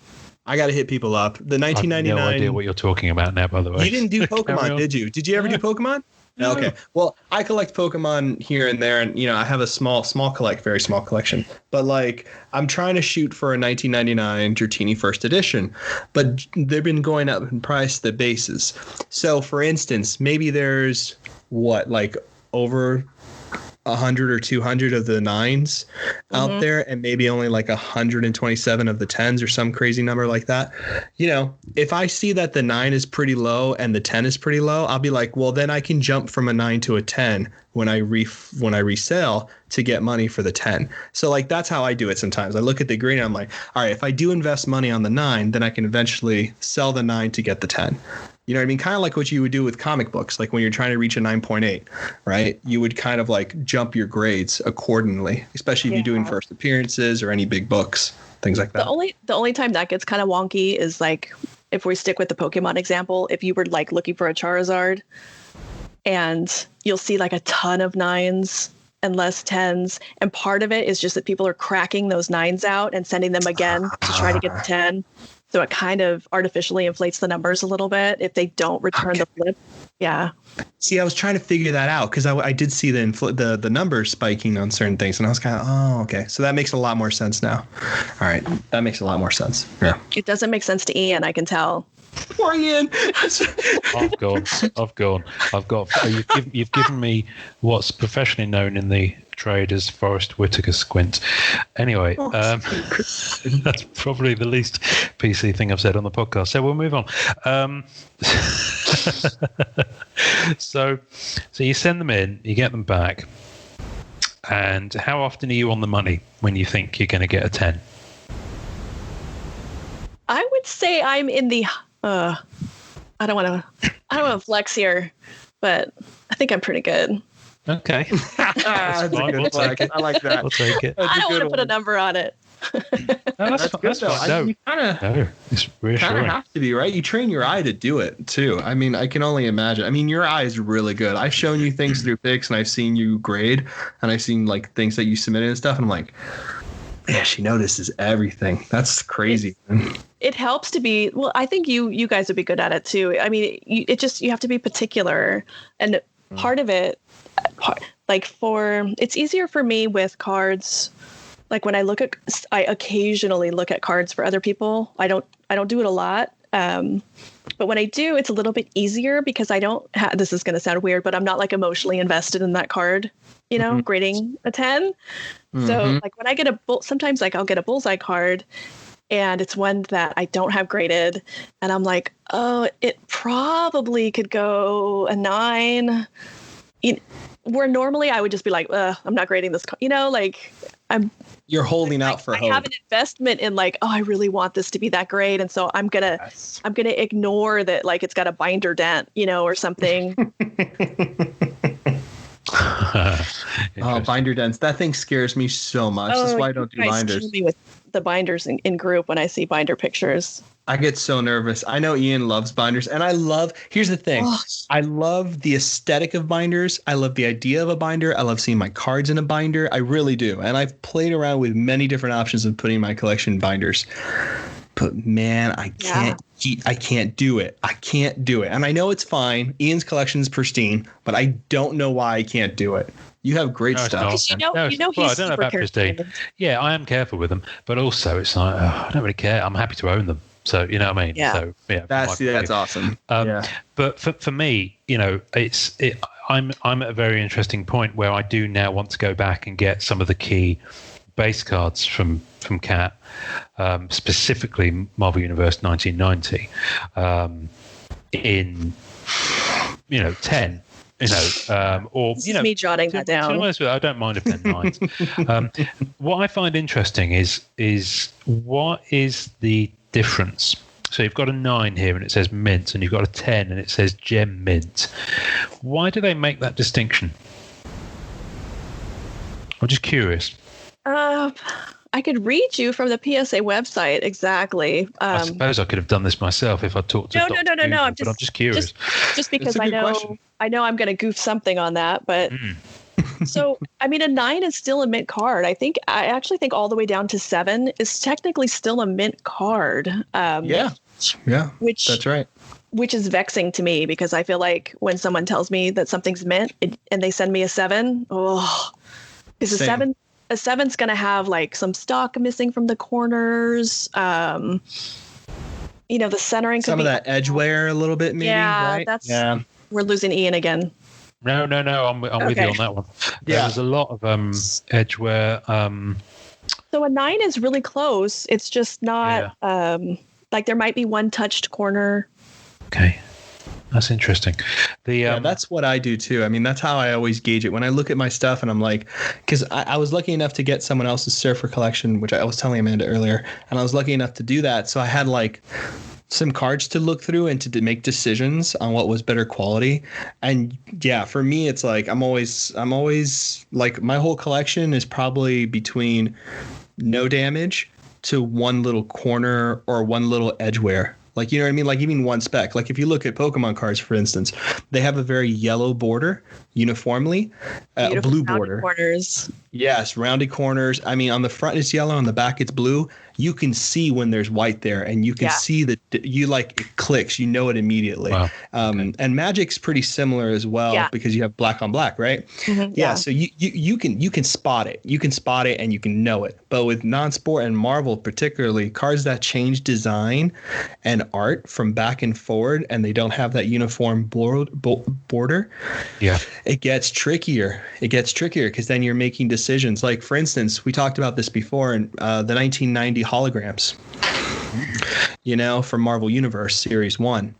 I got to hit people up. The 1999. I have no idea what you're talking about now, by the way. You didn't do Pokemon, did you? Did you ever do Pokemon? No. Okay. Well, I collect Pokemon here and there, and I have a very small collection. But like, I'm trying to shoot for a 1999 Dratini first edition, but they've been going up in price, the bases. So, for instance, maybe there's over 100 or 200 of the 9s out there, and maybe only like 127 of the 10s or some crazy number like that. If I see that the 9 is pretty low and the 10 is pretty low, I'll be like, well, then I can jump from a 9 to a 10 when I resell to get money for the 10. So like that's how I do it sometimes. I look at the green and I'm like, all right, if I do invest money on the 9, then I can eventually sell the 9 to get the 10. You know what I mean? Kind of like what you would do with comic books. Like when you're trying to reach a 9.8, right? You would kind of like jump your grades accordingly, especially if you're doing first appearances or any big books, things like that. The only time that gets kind of wonky is like, if we stick with the Pokemon example, if you were like looking for a Charizard and you'll see like a ton of 9s and less 10s. And part of it is just that people are cracking those 9s out and sending them again to try to get the 10. So it kind of artificially inflates the numbers a little bit if they don't return the flip. Yeah. See, I was trying to figure that out because I did see the numbers spiking on certain things, and I was kind of, oh, okay. So that makes a lot more sense now. All right, that makes a lot more sense. Yeah. It doesn't make sense to Ian, I can tell. Poor Ian. I've gone. You've given me what's professionally known in the trade as Forrest Whitaker squint. Anyway, that's probably the least PC thing I've said on the podcast. So we'll move on. So you send them in, you get them back, and how often are you on the money when you think you're going to get a 10? I would say I'm in the. I don't want to flex here, but I think I'm pretty good. Okay. That's a fine. good We'll flex. take it. I like that. We'll take it. That's I a don't want good to put a one. number on it. No, That's good that's though. fine. No, You kind of no, it's reassuring. have to be, right? You train your eye to do it too. I mean, I can only imagine. I mean, your eye is really good. I've shown you things through pics, and I've seen you grade, and I've seen like things that you submitted and stuff, and I'm like, yeah, she notices everything. That's crazy. It helps to be, well, I think you guys would be good at it too. I mean, you have to be particular, and part of it, like it's easier for me with cards. Like when I occasionally look at cards for other people. I don't do it a lot. But when I do, it's a little bit easier because I don't this is going to sound weird, but I'm not like emotionally invested in that card, grading a 10. So like when I get sometimes like I'll get a bullseye card and it's one that I don't have graded. And I'm like, oh, it probably could go a 9. Where normally I would just be like, I'm not grading this, like You're holding out for hope. I have an investment in like, oh, I really want this to be that great, and so I'm gonna ignore that, like it's got a binder dent, or something. Oh, binder dents! That thing scares me so much. That's why I don't do binders. Kill me with the binders in group when I see binder pictures. I get so nervous. I know Ian loves binders, and here's the thing. I love the aesthetic of binders. I love the idea of a binder. I love seeing my cards in a binder. I really do. And I've played around with many different options of putting my collection in binders. But man, I can't do it. I can't do it. And I know it's fine. Ian's collection is pristine, but I don't know why I can't do it. You have great stuff. He's I don't know about pristine. Yeah, I am careful with them, but also it's like I don't really care. I'm happy to own them. So you know what I mean? Yeah. So yeah, That's awesome. But for me, I'm at a very interesting point where I do now want to go back and get some of the key base cards from Cat, specifically Marvel Universe 1990, in 10. Or me jotting that down. To be honest with you, I don't mind if they're 9s. What I find interesting is what is the difference? So you've got a 9 here and it says mint, and you've got a 10 and it says gem mint. Why do they make that distinction? I'm just curious. I could read you from the PSA website exactly. I suppose I could have done this myself if I talked to No. I'm just curious. Just because I know I'm going to goof something on that, but so I mean, a 9 is still a mint card. I actually think all the way down to 7 is technically still a mint card. Yeah, that's right. Which is vexing to me because I feel like when someone tells me that something's mint and they send me a 7, is a 7. A 7's going to have like some stock missing from the corners. The centering. Some of that edge wear a little bit, maybe. Yeah, right? We're losing Ian again. No. I'm with you on that one. Yeah. There's a lot of edge wear. So a 9 is really close. It's just not like there might be one touched corner. Okay. That's interesting. That's what I do too. I mean, that's how I always gauge it. When I look at my stuff and I'm like, because I was lucky enough to get someone else's Surfer collection, which I was telling Amanda earlier, and I was lucky enough to do that. So I had like some cards to look through and to make decisions on what was better quality. And yeah, for me, it's like I'm always like my whole collection is probably between no damage to one little corner or one little edge wear. Like, you know what I mean? Like even one speck. Like if you look at Pokemon cards, for instance, they have a very yellow border uniformly, a blue border. Corners. Yes, rounded corners. I mean, on the front it's yellow, on the back it's blue. You can see when there's white there, and you can see that it clicks. You know it immediately. Wow. And Magic's pretty similar as well because you have black on black, right? Mm-hmm, yeah. So you can spot it. You can spot it and you can know it. But with non-sport and Marvel particularly, cards that change design and art from back and forward, and they don't have that uniform border. Yeah. It gets trickier. Because then you're making decisions. Like, for instance, we talked about this before in the 1990 holograms, from Marvel Universe Series 1.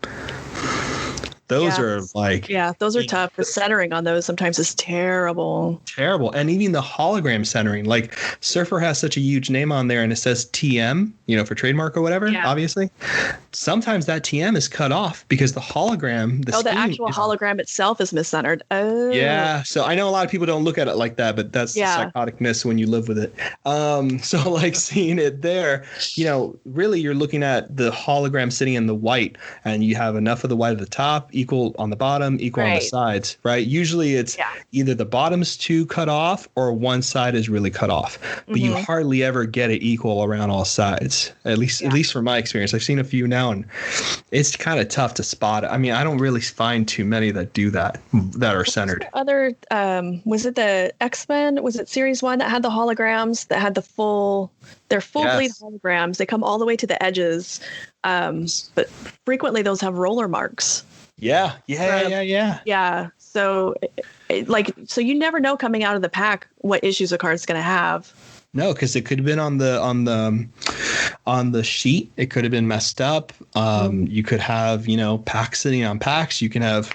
Those are like... Yeah, those are tough. The centering on those sometimes is terrible. Terrible. And even the hologram centering. Like, Surfer has such a huge name on there, and it says TM, for trademark or whatever, obviously. sometimes that TM is cut off because the hologram, the actual hologram itself is miscentered. Oh, yeah. So I know a lot of people don't look at it like that, but that's the psychoticness when you live with it. So like seeing it there, really you're looking at the hologram sitting in the white, and you have enough of the white at the top, equal on the bottom, equal on the sides, right? Usually it's either the bottom's too cut off or one side is really cut off, but you hardly ever get it equal around all sides. At least from my experience, I've seen a few now, and it's kind of tough to spot it. I mean, I don't really find too many that do that are centered. Other was it the X-Men? Was it Series 1 that had the holograms that had they're full bleed holograms? They come all the way to the edges, but frequently those have roller marks. Yeah. So so you never know coming out of the pack what issues a card's going to have. No, because it could have been on the sheet. It could have been messed up. You could have packs sitting on packs. You can have.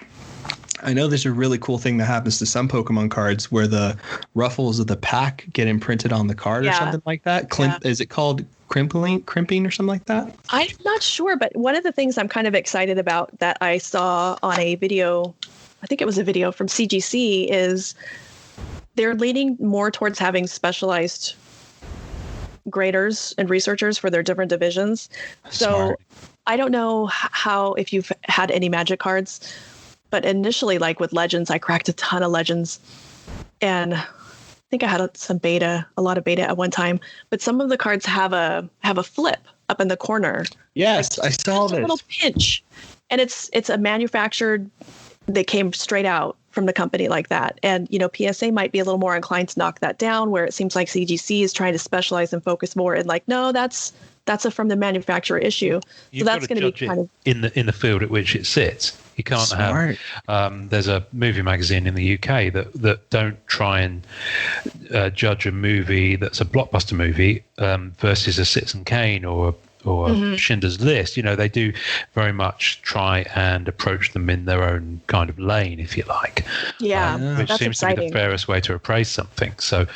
I know there's a really cool thing that happens to some Pokemon cards where the ruffles of the pack get imprinted on the card or something like that. Is it called crimping or something like that? I'm not sure, but one of the things I'm kind of excited about that I saw on a video, I think it was a video from CGC, is they're leaning more towards having specialized graders and researchers for their different divisions. Smart. So I don't know if you've had any Magic cards, but initially, like with Legends, I cracked a ton of Legends, and I think I had a lot of beta at one time. But some of the cards have a flip up in the corner. Yes, I saw this. A little pinch, and it's a manufactured. They came straight out from the company like that, and PSA might be a little more inclined to knock that down, where it seems like CGC is trying to specialize and focus more. And no, that's a from the manufacturer issue. You've so that's going to be kind of in the field at which it sits. You can't have. There's a movie magazine in the UK that don't try and judge a movie that's a blockbuster movie versus a Citizen Kane or Schindler's List. They do very much try and approach them in their own kind of lane, if you like. Yeah, which that's seems exciting. to be the fairest way to appraise something. So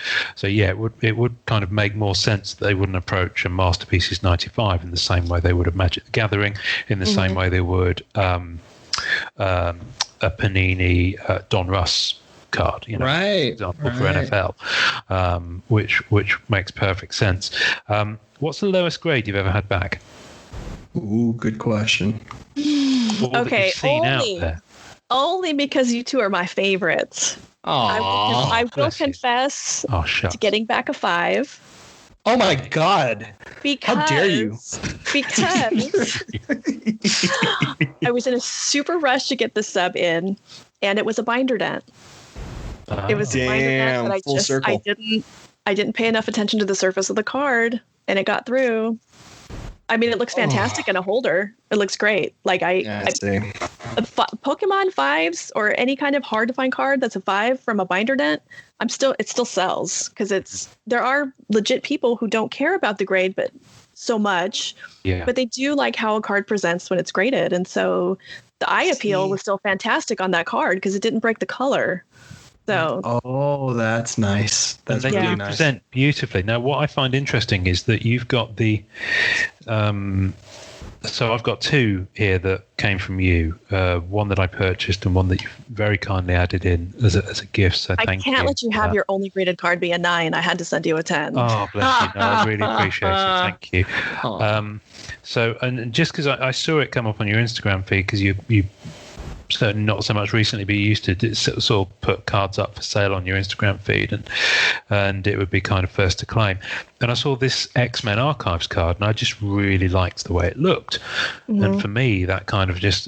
yeah, it would kind of make more sense that they wouldn't approach a Masterpieces 95 in the same way they would have Magic the Gathering, in the same way they would a Panini Don Russ card, right? For example, for NFL, which makes perfect sense. What's the lowest grade you've ever had back? Ooh, good question. Okay, only because you two are my favorites. I will confess to getting back a 5. Oh my God! How dare you? Because I was in a super rush to get the sub in, and it was a binder dent. It was a binder dent that I didn't pay enough attention to the surface of the card, and it got through. I mean, it looks fantastic in a holder. It looks great. Pokemon 5s or any kind of hard to find card that's a 5 from a binder dent, it still sells because there are legit people who don't care about the grade, but so much. Yeah. But they do like how a card presents when it's graded, and so the eye appeal was still fantastic on that card because it didn't break the color. So, that's nice. That's really nice. They present beautifully. Now, what I find interesting is that you've got the. So I've got 2 here that came from you. One that I purchased and one that you very kindly added in as a gift. So thank you. I can't let you have your only graded card be a 9. I had to send you a 10. Oh, bless you. No, I really appreciate it. Thank you. So, and just because I saw it come up on your Instagram feed, because you certainly not so much recently, but you used to sort of put cards up for sale on your Instagram feed, and it would be kind of first to claim. And I saw this X-Men Archives card, and I just really liked the way it looked. Mm-hmm. And for me, that kind of just,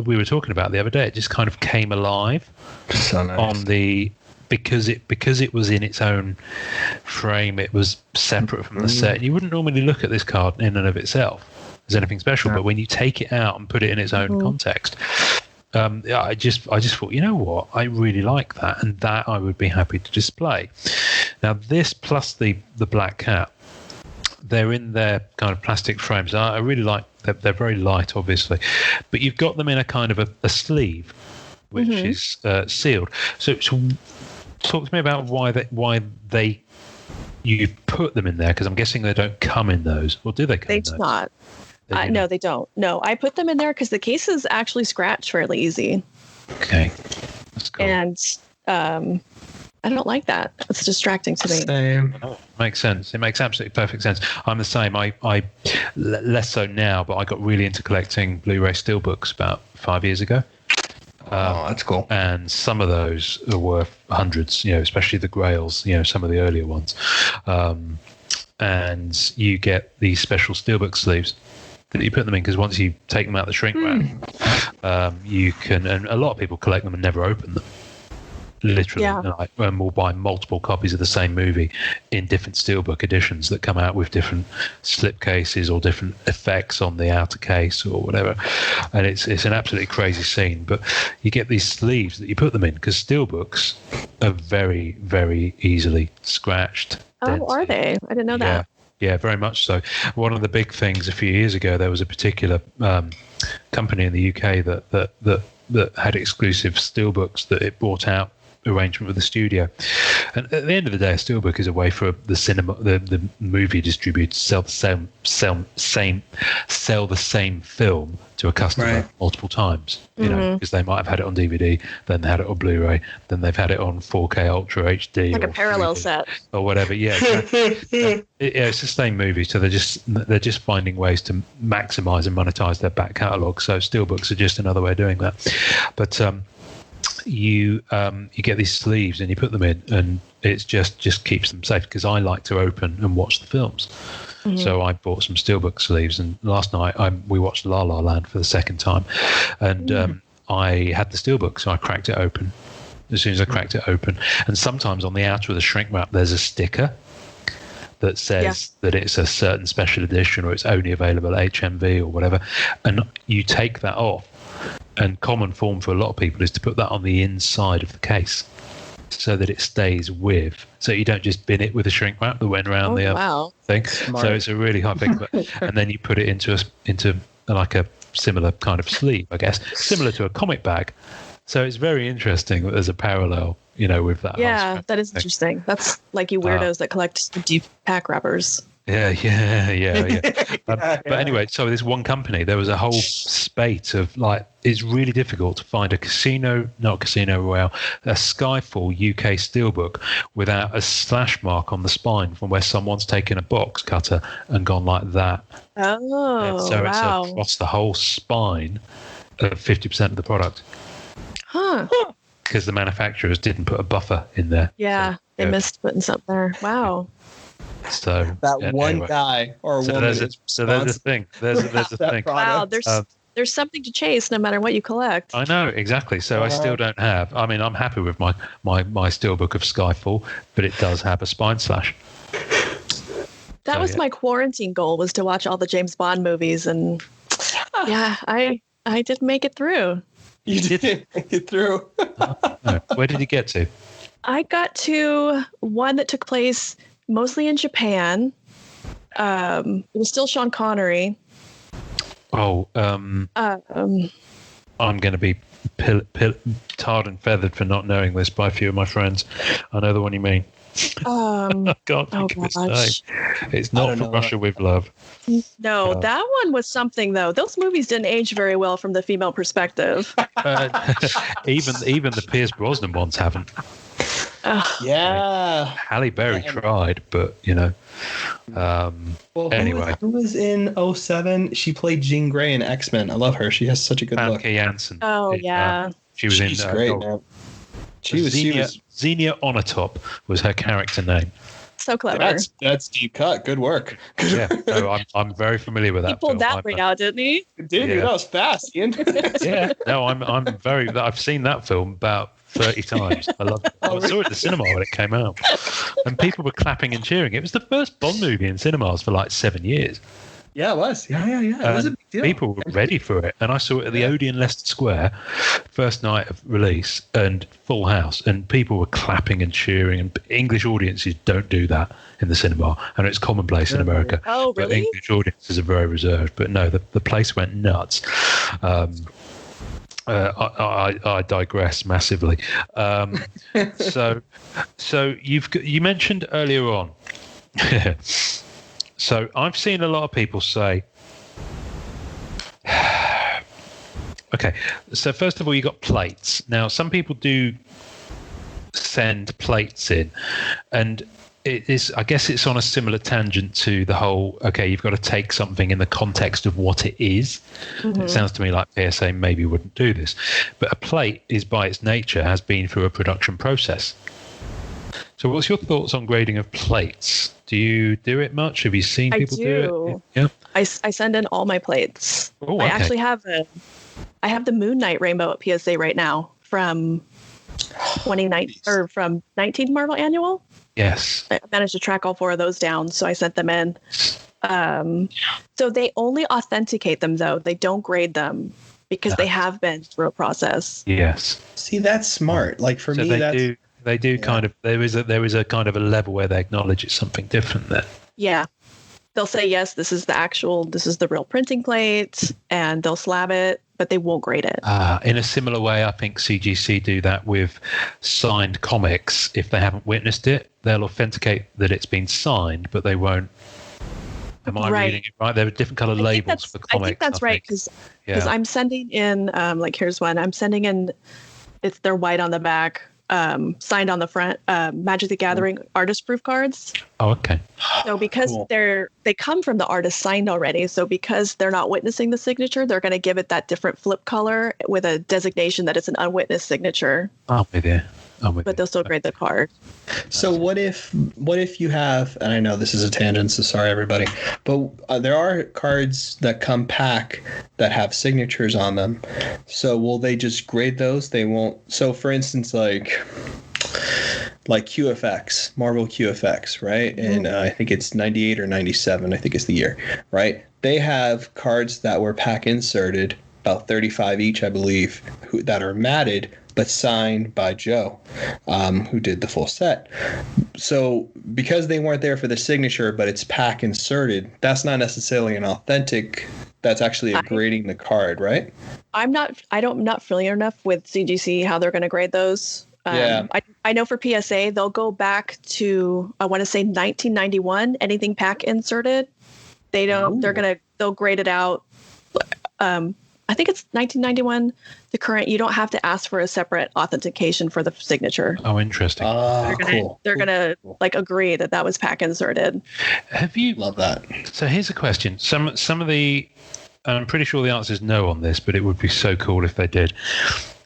we were talking about the other day, it just kind of came alive. So nice. Because it was in its own frame, it was separate from the set. You wouldn't normally look at this card in and of itself as anything special, but when you take it out and put it in its own context, I just thought, you know what, I really like that, and that I would be happy to display. Now this plus the black cat, they're in their kind of plastic frames. I really like they're very light, obviously, but you've got them in a kind of a sleeve, which is sealed. So talk to me about why you put them in there, because I'm guessing they don't come in those, or do they come in those? They do not. No, they don't. No, I put them in there because the cases actually scratch fairly easy. Okay, that's cool. And I don't like that. It's distracting to me. Same. Makes sense. It makes absolutely perfect sense. I'm the same. I less so now, but I got really into collecting Blu-ray steelbooks about 5 years ago. That's cool. And some of those are worth hundreds, especially the Grails, some of the earlier ones. And you get these special steelbook sleeves that you put them in, because once you take them out of the shrink wrap, you can, and a lot of people collect them and never open them. Literally, Yeah. And we'll buy multiple copies of the same movie in different steelbook editions that come out with different slip cases or different effects on the outer case or whatever. And it's an absolutely crazy scene. But you get these sleeves that you put them in, because steelbooks are very, very easily scratched. Oh, are they? I didn't know that. Yeah, very much so. One of the big things a few years ago, there was a particular company in the UK that had exclusive steelbooks that it brought out arrangement with the studio. And at the end of the day, a steelbook is a way for the cinema, the movie distributor to sell the same film to a customer multiple times. Because they might have had it on DVD, then they had it on Blu-ray, then they've had it on 4K Ultra HD, Like a parallel 3D, set or whatever. Yeah, exactly. It's the same movie, so they're just finding ways to maximize and monetize their back catalogue. So steelbooks are just another way of doing that. But you get these sleeves and you put them in, and it's just keeps them safe, because I like to open and watch the films. So I bought some steelbook sleeves, and last night we watched La La Land for the second time, and I had the steelbook, so I cracked it open. As soon as I cracked it open, and sometimes on the outer of the shrink wrap there's a sticker that says that it's a certain special edition, or it's only available at HMV or whatever, and you take that off. And common form for a lot of people is to put that on the inside of the case, so that it stays with. So you don't just bin it with a shrink wrap that went around the thing. Smart. So it's a really high thing. And then you put it into like a similar kind of sleeve, I guess, similar to a comic bag. So it's very interesting that there's a parallel, with that. Yeah, that is interesting. That's like you weirdos that collect deep pack wrappers. Yeah. But anyway, so this one company, there was a whole spate of it's really difficult to find a not Casino Royale, a Skyfall UK steelbook without a slash mark on the spine from where someone's taken a box cutter and gone like that. Oh, and so wow. It's across the whole spine of 50% of the product. Huh. Because the manufacturers didn't put a buffer in there. Yeah, they missed putting something there. Wow. So that one guy or woman. There's a thing. There's a thing. Wow, there's something to chase no matter what you collect. I know, exactly. So I still don't have. I mean, I'm happy with my steelbook of Skyfall, but it does have a spine slash. That was my quarantine goal, was to watch all the James Bond movies, and I didn't make it through. You did make it through. No. Where did you get to? I got to one that took place mostly in Japan. It was still Sean Connery. Oh, I'm going to be tarred and feathered for not knowing this by a few of my friends. I know the one you mean. I can't think of its name. It's not From Russia with Love. No, that one was something, though. Those movies didn't age very well from the female perspective. Even the Pierce Brosnan ones haven't. Yeah. Halle Berry tried, but anyway. Who was in 07? She played Jean Grey in X-Men. I love her. She has such a good look. Famke Janssen. Oh, yeah. She's great, man. She was Xenia Onatop was her character name. So clever. That's deep cut. Good work. Yeah, no, I'm very familiar with that. He pulled that right out, didn't he? Dude, that was fast, Ian. Yeah, no, I've seen that film about 30 times. I love it. I saw it at the cinema when it came out, and people were clapping and cheering. It was the first Bond movie in cinemas for like 7 years. Yeah, it was. Yeah. It was a big deal. People were ready for it, and I saw it at the Odeon Leicester Square, first night of release, and full house, and people were clapping and cheering. And English audiences don't do that in the cinema, and it's commonplace in America. Oh, really? But English audiences are very reserved. But no, the place went nuts. I digress massively. So you mentioned earlier on. So I've seen a lot of people say Okay, so first of all, you got plates. Now, some people do send plates in, and it is, I guess it's on a similar tangent to the whole, okay, you've got to take something in the context of what it is. It sounds to me like PSA maybe wouldn't do this, but a plate is by its nature has been through a production process. So what's your thoughts on grading of plates? Do you do it much? Have you seen people do it? Yeah. I send in all my plates. Oh, I okay. actually have the Moon Knight rainbow at PSA right now from 2019 or from 19 Marvel Annual. Yes. I managed to track all 4 of those down, so I sent them in. So they only authenticate them, though. They don't grade them because they have been through a process. Yes. See, that's smart. Like for So me, they do kind of, there is a kind of a level where they acknowledge it's something different there. Yeah. They'll say, yes, this is the real printing plate, and they'll slab it, but they won't grade it. In a similar way, I think CGC do that with signed comics. If they haven't witnessed it, they'll authenticate that it's been signed, but they won't. Am I reading it right? There are different color labels for comics. I think that's right, because I'm sending in, here's one. I'm sending in, they're white on the back, signed on the front, Magic the Gathering artist proof cards. Oh, okay. So because they come from the artist signed already, so because they're not witnessing the signature, they're going to give it that different flip color with a designation that it's an unwitnessed signature. I'm with you. But they'll still grade the card. So what if you have, and I know this is a tangent, so sorry everybody, but there are cards that come pack that have signatures on them. So will they just grade those? They won't. So for instance, like QFX, Marvel QFX, right? And I think it's 98 or 97, I think is the year, right? They have cards that were pack inserted, about 35 each, I believe, that are matted, but signed by Joe, who did the full set. So because they weren't there for the signature, but it's pack inserted, that's not necessarily an authentic. That's actually grading the card, right? I'm not familiar enough with CGC how they're going to grade those. I know for PSA they'll go back to, I want to say 1991. Anything pack inserted, they don't. They'll grade it out. I think it's 1991. The current, you don't have to ask for a separate authentication for the signature. Oh, interesting. They're gonna agree that was pack inserted. Have you? Love that. So here's a question. Some of the, and I'm pretty sure the answer is no on this, but it would be so cool if they did.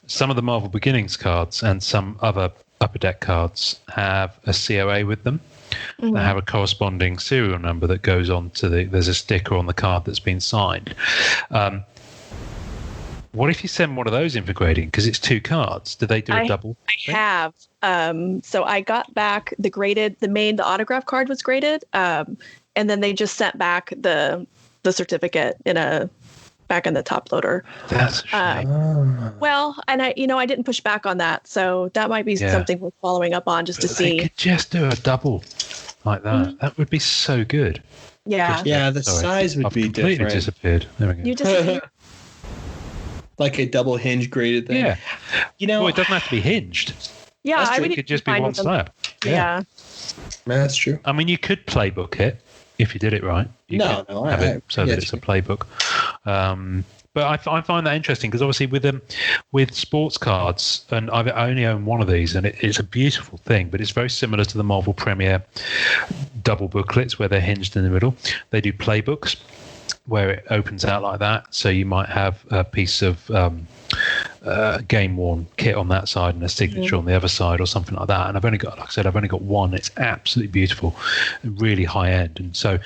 Some of the Marvel Beginnings cards and some other Upper Deck cards have a COA with them. They have a corresponding serial number that goes on to there's a sticker on the card that's been signed. What if you send one of those in for grading? Because it's 2 cards. Do they do a double? I have. So I got back the autograph card was graded. And then they just sent back the certificate back in the top loader. That's a shame. Well, and I didn't push back on that. So that might be something we're following up on to see. They could just do a double like that. That would be so good. Yeah. The size would be completely different. Disappeared. There we go. You disappeared. Like a double hinge graded thing. Yeah. Well, it doesn't have to be hinged. Yeah, It could just be one slab. Yeah. That's true. I mean, you could playbook it if you did it right. You could have it so that it's a playbook. But I find that interesting because obviously with sports cards, and I only own one of these, and it's a beautiful thing, but it's very similar to the Marvel Premiere double booklets where they're hinged in the middle. They do playbooks where it opens out like that, so you might have a piece of game worn kit on that side and a signature on the other side or something like that. And I've only got one. It's absolutely beautiful, really high end. And so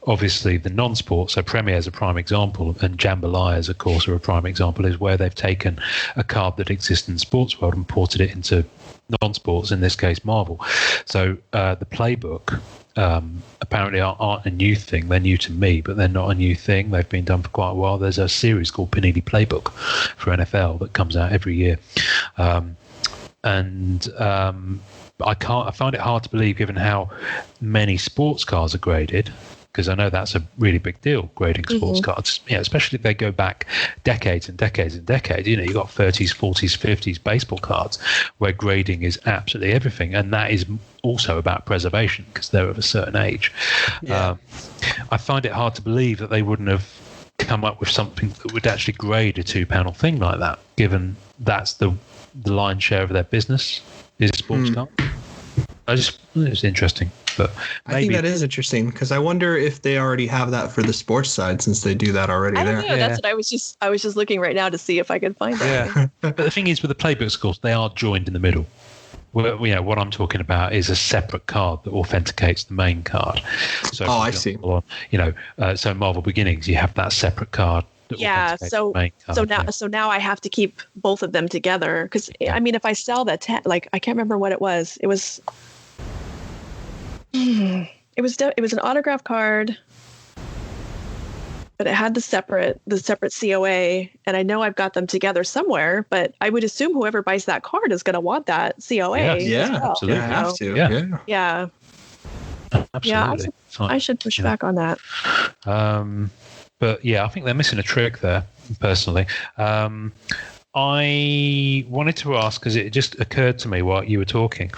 obviously the non-sport, so Premiere is a prime example, and Jambalayas of course are a prime example, is where they've taken a card that exists in the sports world and ported it into non-sports, in this case Marvel. So the playbook apparently aren't a new thing. They're new to me, but they're not a new thing. They've been done for quite a while. There's a series called Panini Playbook for NFL that comes out every year. I find it hard to believe, given how many sports cards are graded, because I know that's a really big deal, grading sports cards, especially if they go back decades and decades and decades. You've got 30s, 40s, 50s baseball cards where grading is absolutely everything. And that is also about preservation because they're of a certain age. I find it hard to believe that they wouldn't have come up with something that would actually grade a 2-panel thing like that, given that's the lion's share of their business is sports car. It's interesting, but maybe, I think that is interesting because I wonder if they already have that for the sports side since they do that already. I don't there. know. That's what I was just looking right now to see if I could find that. Yeah, but the thing is, with the playbooks, of course, they are joined in the middle. Well, what I'm talking about is a separate card that authenticates the main card. So, I see. So Marvel Beginnings, you have that separate card. Yeah. So now I have to keep both of them together because I mean, if I sell that, I can't remember what it was. It was an autograph card, but it had the separate COA, and I know I've got them together somewhere. But I would assume whoever buys that card is going to want that COA. Yeah, absolutely. You have to. Yeah. Absolutely. I should push back on that. But yeah, I think they're missing a trick there, personally. I wanted to ask, because it just occurred to me while you were talking,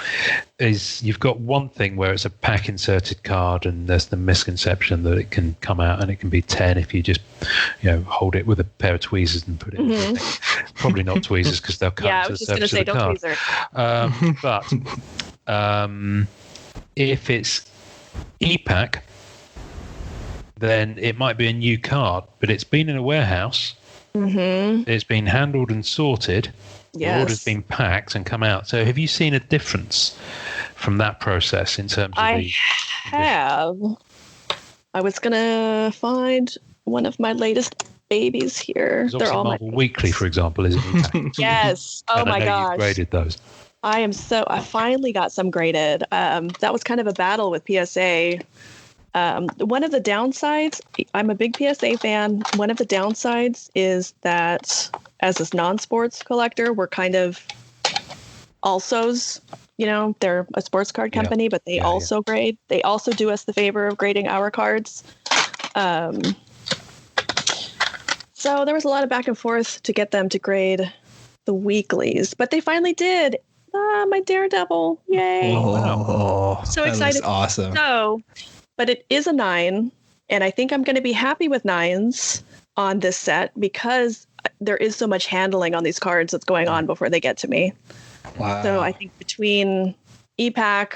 is you've got one thing where it's a pack inserted card and there's the misconception that it can come out and it can be 10 if you just hold it with a pair of tweezers and put it in the thing. Probably not tweezers because they'll cut into the surface of the card. But if it's e-pack, then it might be a new card, but it's been in a warehouse. It's been handled and sorted. Yes. The order's been packed and come out. So have you seen a difference from that process in terms of I have. I was going to find one of my latest babies here. They're all Marvel Weekly, for example, is it? Yes. Oh my gosh. You graded those. I finally got some graded. That was kind of a battle with PSA. One of the downsides, I'm a big PSA fan. One of the downsides is that as a non-sports collector, we're kind of alsos, they're a sports card company, but they also grade. They also do us the favor of grading our cards. So there was a lot of back and forth to get them to grade the weeklies, but they finally did. My Daredevil. Yay. Oh, so excited. Awesome. But it is a 9, and I think I'm going to be happy with 9s on this set because there is so much handling on these cards that's going on before they get to me. Wow. So I think between EPAC,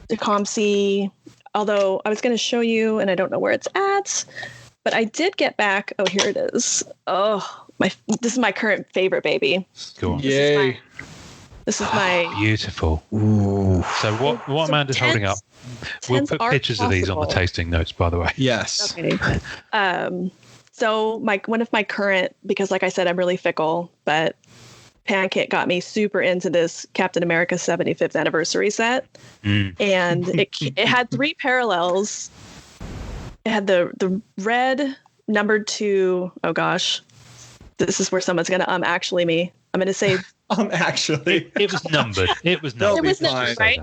Tecumseh, although I was going to show you, and I don't know where it's at, but I did get back. Oh, here it is. Oh, this is my current favorite baby. Go on. Yay. This is my beautiful. Ooh. So what Amanda's holding up? We'll put pictures of these on the tasting notes, by the way. Yes. Okay. So one of my current, because like I said, I'm really fickle, but Pancake got me super into this Captain America 75th anniversary set, and it had 3 parallels. It had the red numbered to. Oh gosh, this is where someone's gonna actually me. I'm gonna say. Actually, it was numbered. It was numbered. It was numbered, right?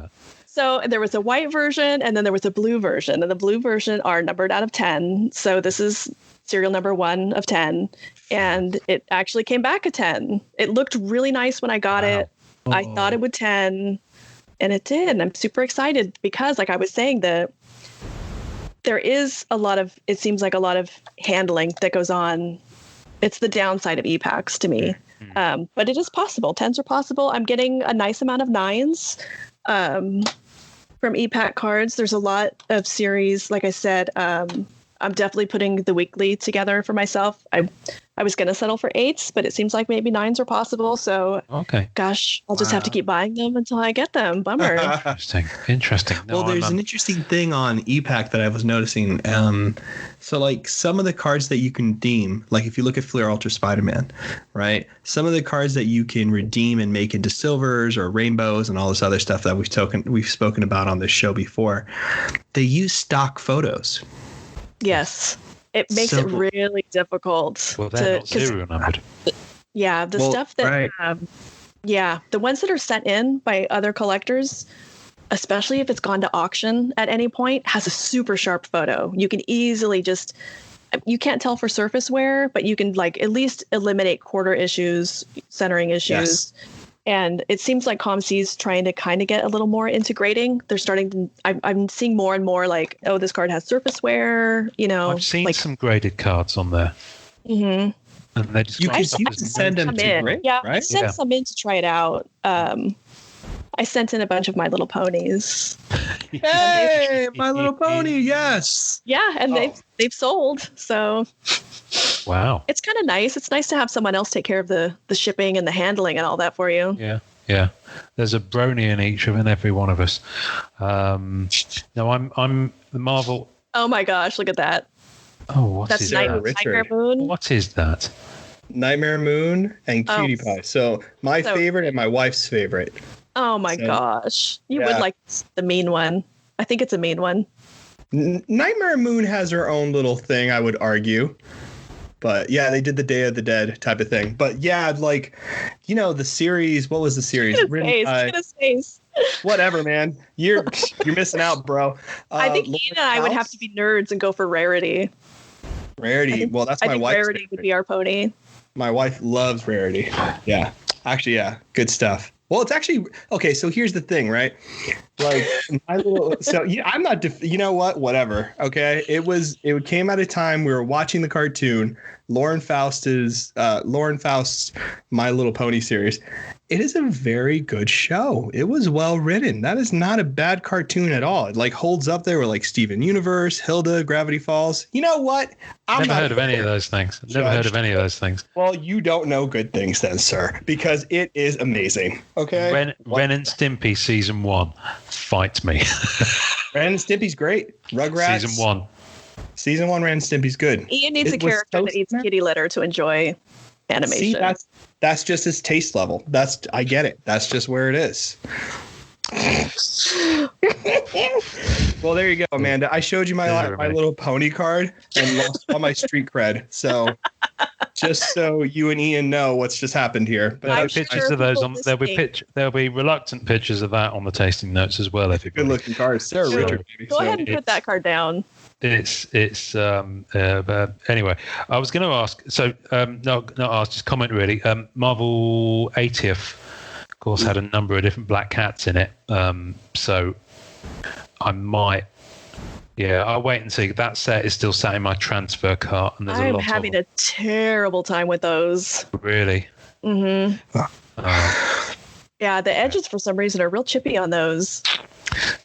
So there was a white version and then there was a blue version, and the blue version are numbered out of 10. So this is serial number 1 of 10, and it actually came back a 10. It looked really nice when I got it. I thought it would 10, and it did. And I'm super excited because, like I was saying, there is it seems like a lot of handling that goes on. It's the downside of e-packs to me. But it is possible. 10s are possible. I'm getting a nice amount of 9s from e-pack cards. There's a lot of series. Like I said, I'm definitely putting the weekly together for myself. I was going to settle for 8s, but it seems like maybe 9s are possible. So, gosh, I'll just have to keep buying them until I get them. Bummer. Interesting. No, well, there's an interesting thing on e-pack that I was noticing. So, like, some of the cards that you can redeem, like if you look at Fleer Ultra Spider-Man, right? Some of the cards that you can redeem and make into silvers or rainbows and all this other stuff that we've spoken about on this show before, they use stock photos. Yes. It makes it really difficult. Well, they're not serial numbered. Yeah, stuff that, the ones that are sent in by other collectors, especially if it's gone to auction at any point, has a super sharp photo. You can easily you can't tell for surface wear, but you can at least eliminate quarter issues, centering issues. And it seems like ComC's trying to kind of get a little more into grading. They're starting to, I'm seeing more and more like, oh, this card has surface wear, I've seen some graded cards on there. Mm-hmm. And they You can send them to grade, yeah, right? I sent some in to try it out. I sent in a bunch of My Little Ponies. Hey, My Little Pony, yes. Yeah, and they've sold. So wow, it's kind of nice. It's nice to have someone else take care of the shipping and the handling and all that for you. Yeah. There's a brony in each and every one of us. No, I'm the Marvel. Oh my gosh, look at that. Oh, That's Nightmare Moon. What is that? Nightmare Moon and Cutie Pie. So my favorite and my wife's favorite. Oh my gosh. You would like the mean one. I think it's a mean one. Nightmare Moon has her own little thing, I would argue. But yeah, they did the Day of the Dead type of thing. But yeah, like, the series, what was the series? Face. Whatever, man. You're missing out, bro. I think Ian and I would have to be nerds and go for Rarity. Rarity. Well, that's my wife's Rarity would be our pony. My wife loves Rarity. Yeah. Actually, yeah. Good stuff. Well, it's actually okay. So here's the thing, right? Like I'm not. You know what? Whatever. Okay. It came at a time we were watching the cartoon, Lauren Faust's My Little Pony series. It is a very good show. It was well written. That is not a bad cartoon at all. It like holds up there with like Steven Universe, Hilda, Gravity Falls. You know what? Never heard of any of those things. Well, you don't know good things then, sir, because it is amazing. Okay. Ren and Stimpy season 1. Fight me. Ren and Stimpy's great. Rugrats. Season 1 Ren and Stimpy's good. Ian needs a character that eats kitty litter to enjoy animation. See, that's just his taste level. I get it. That's just where it is. Well, there you go, Amanda. I showed you my Little Pony card and lost all my street cred. So just so you and Ian know what's just happened here. But there'll be pictures of those on. There'll be reluctant pictures of that on the tasting notes as well. Good looking cards. They're Richard. Go ahead and put that card down. Anyway, I was going to ask. So not ask, just comment really. Marvel 80th, of course, had a number of different Black Cats in it. So I might. Yeah, I'll wait and see. That set is still sat in my transfer cart, and there's a lot of them. I'm having a terrible time with those. Really? Mm-hmm. Yeah, the edges for some reason are real chippy on those.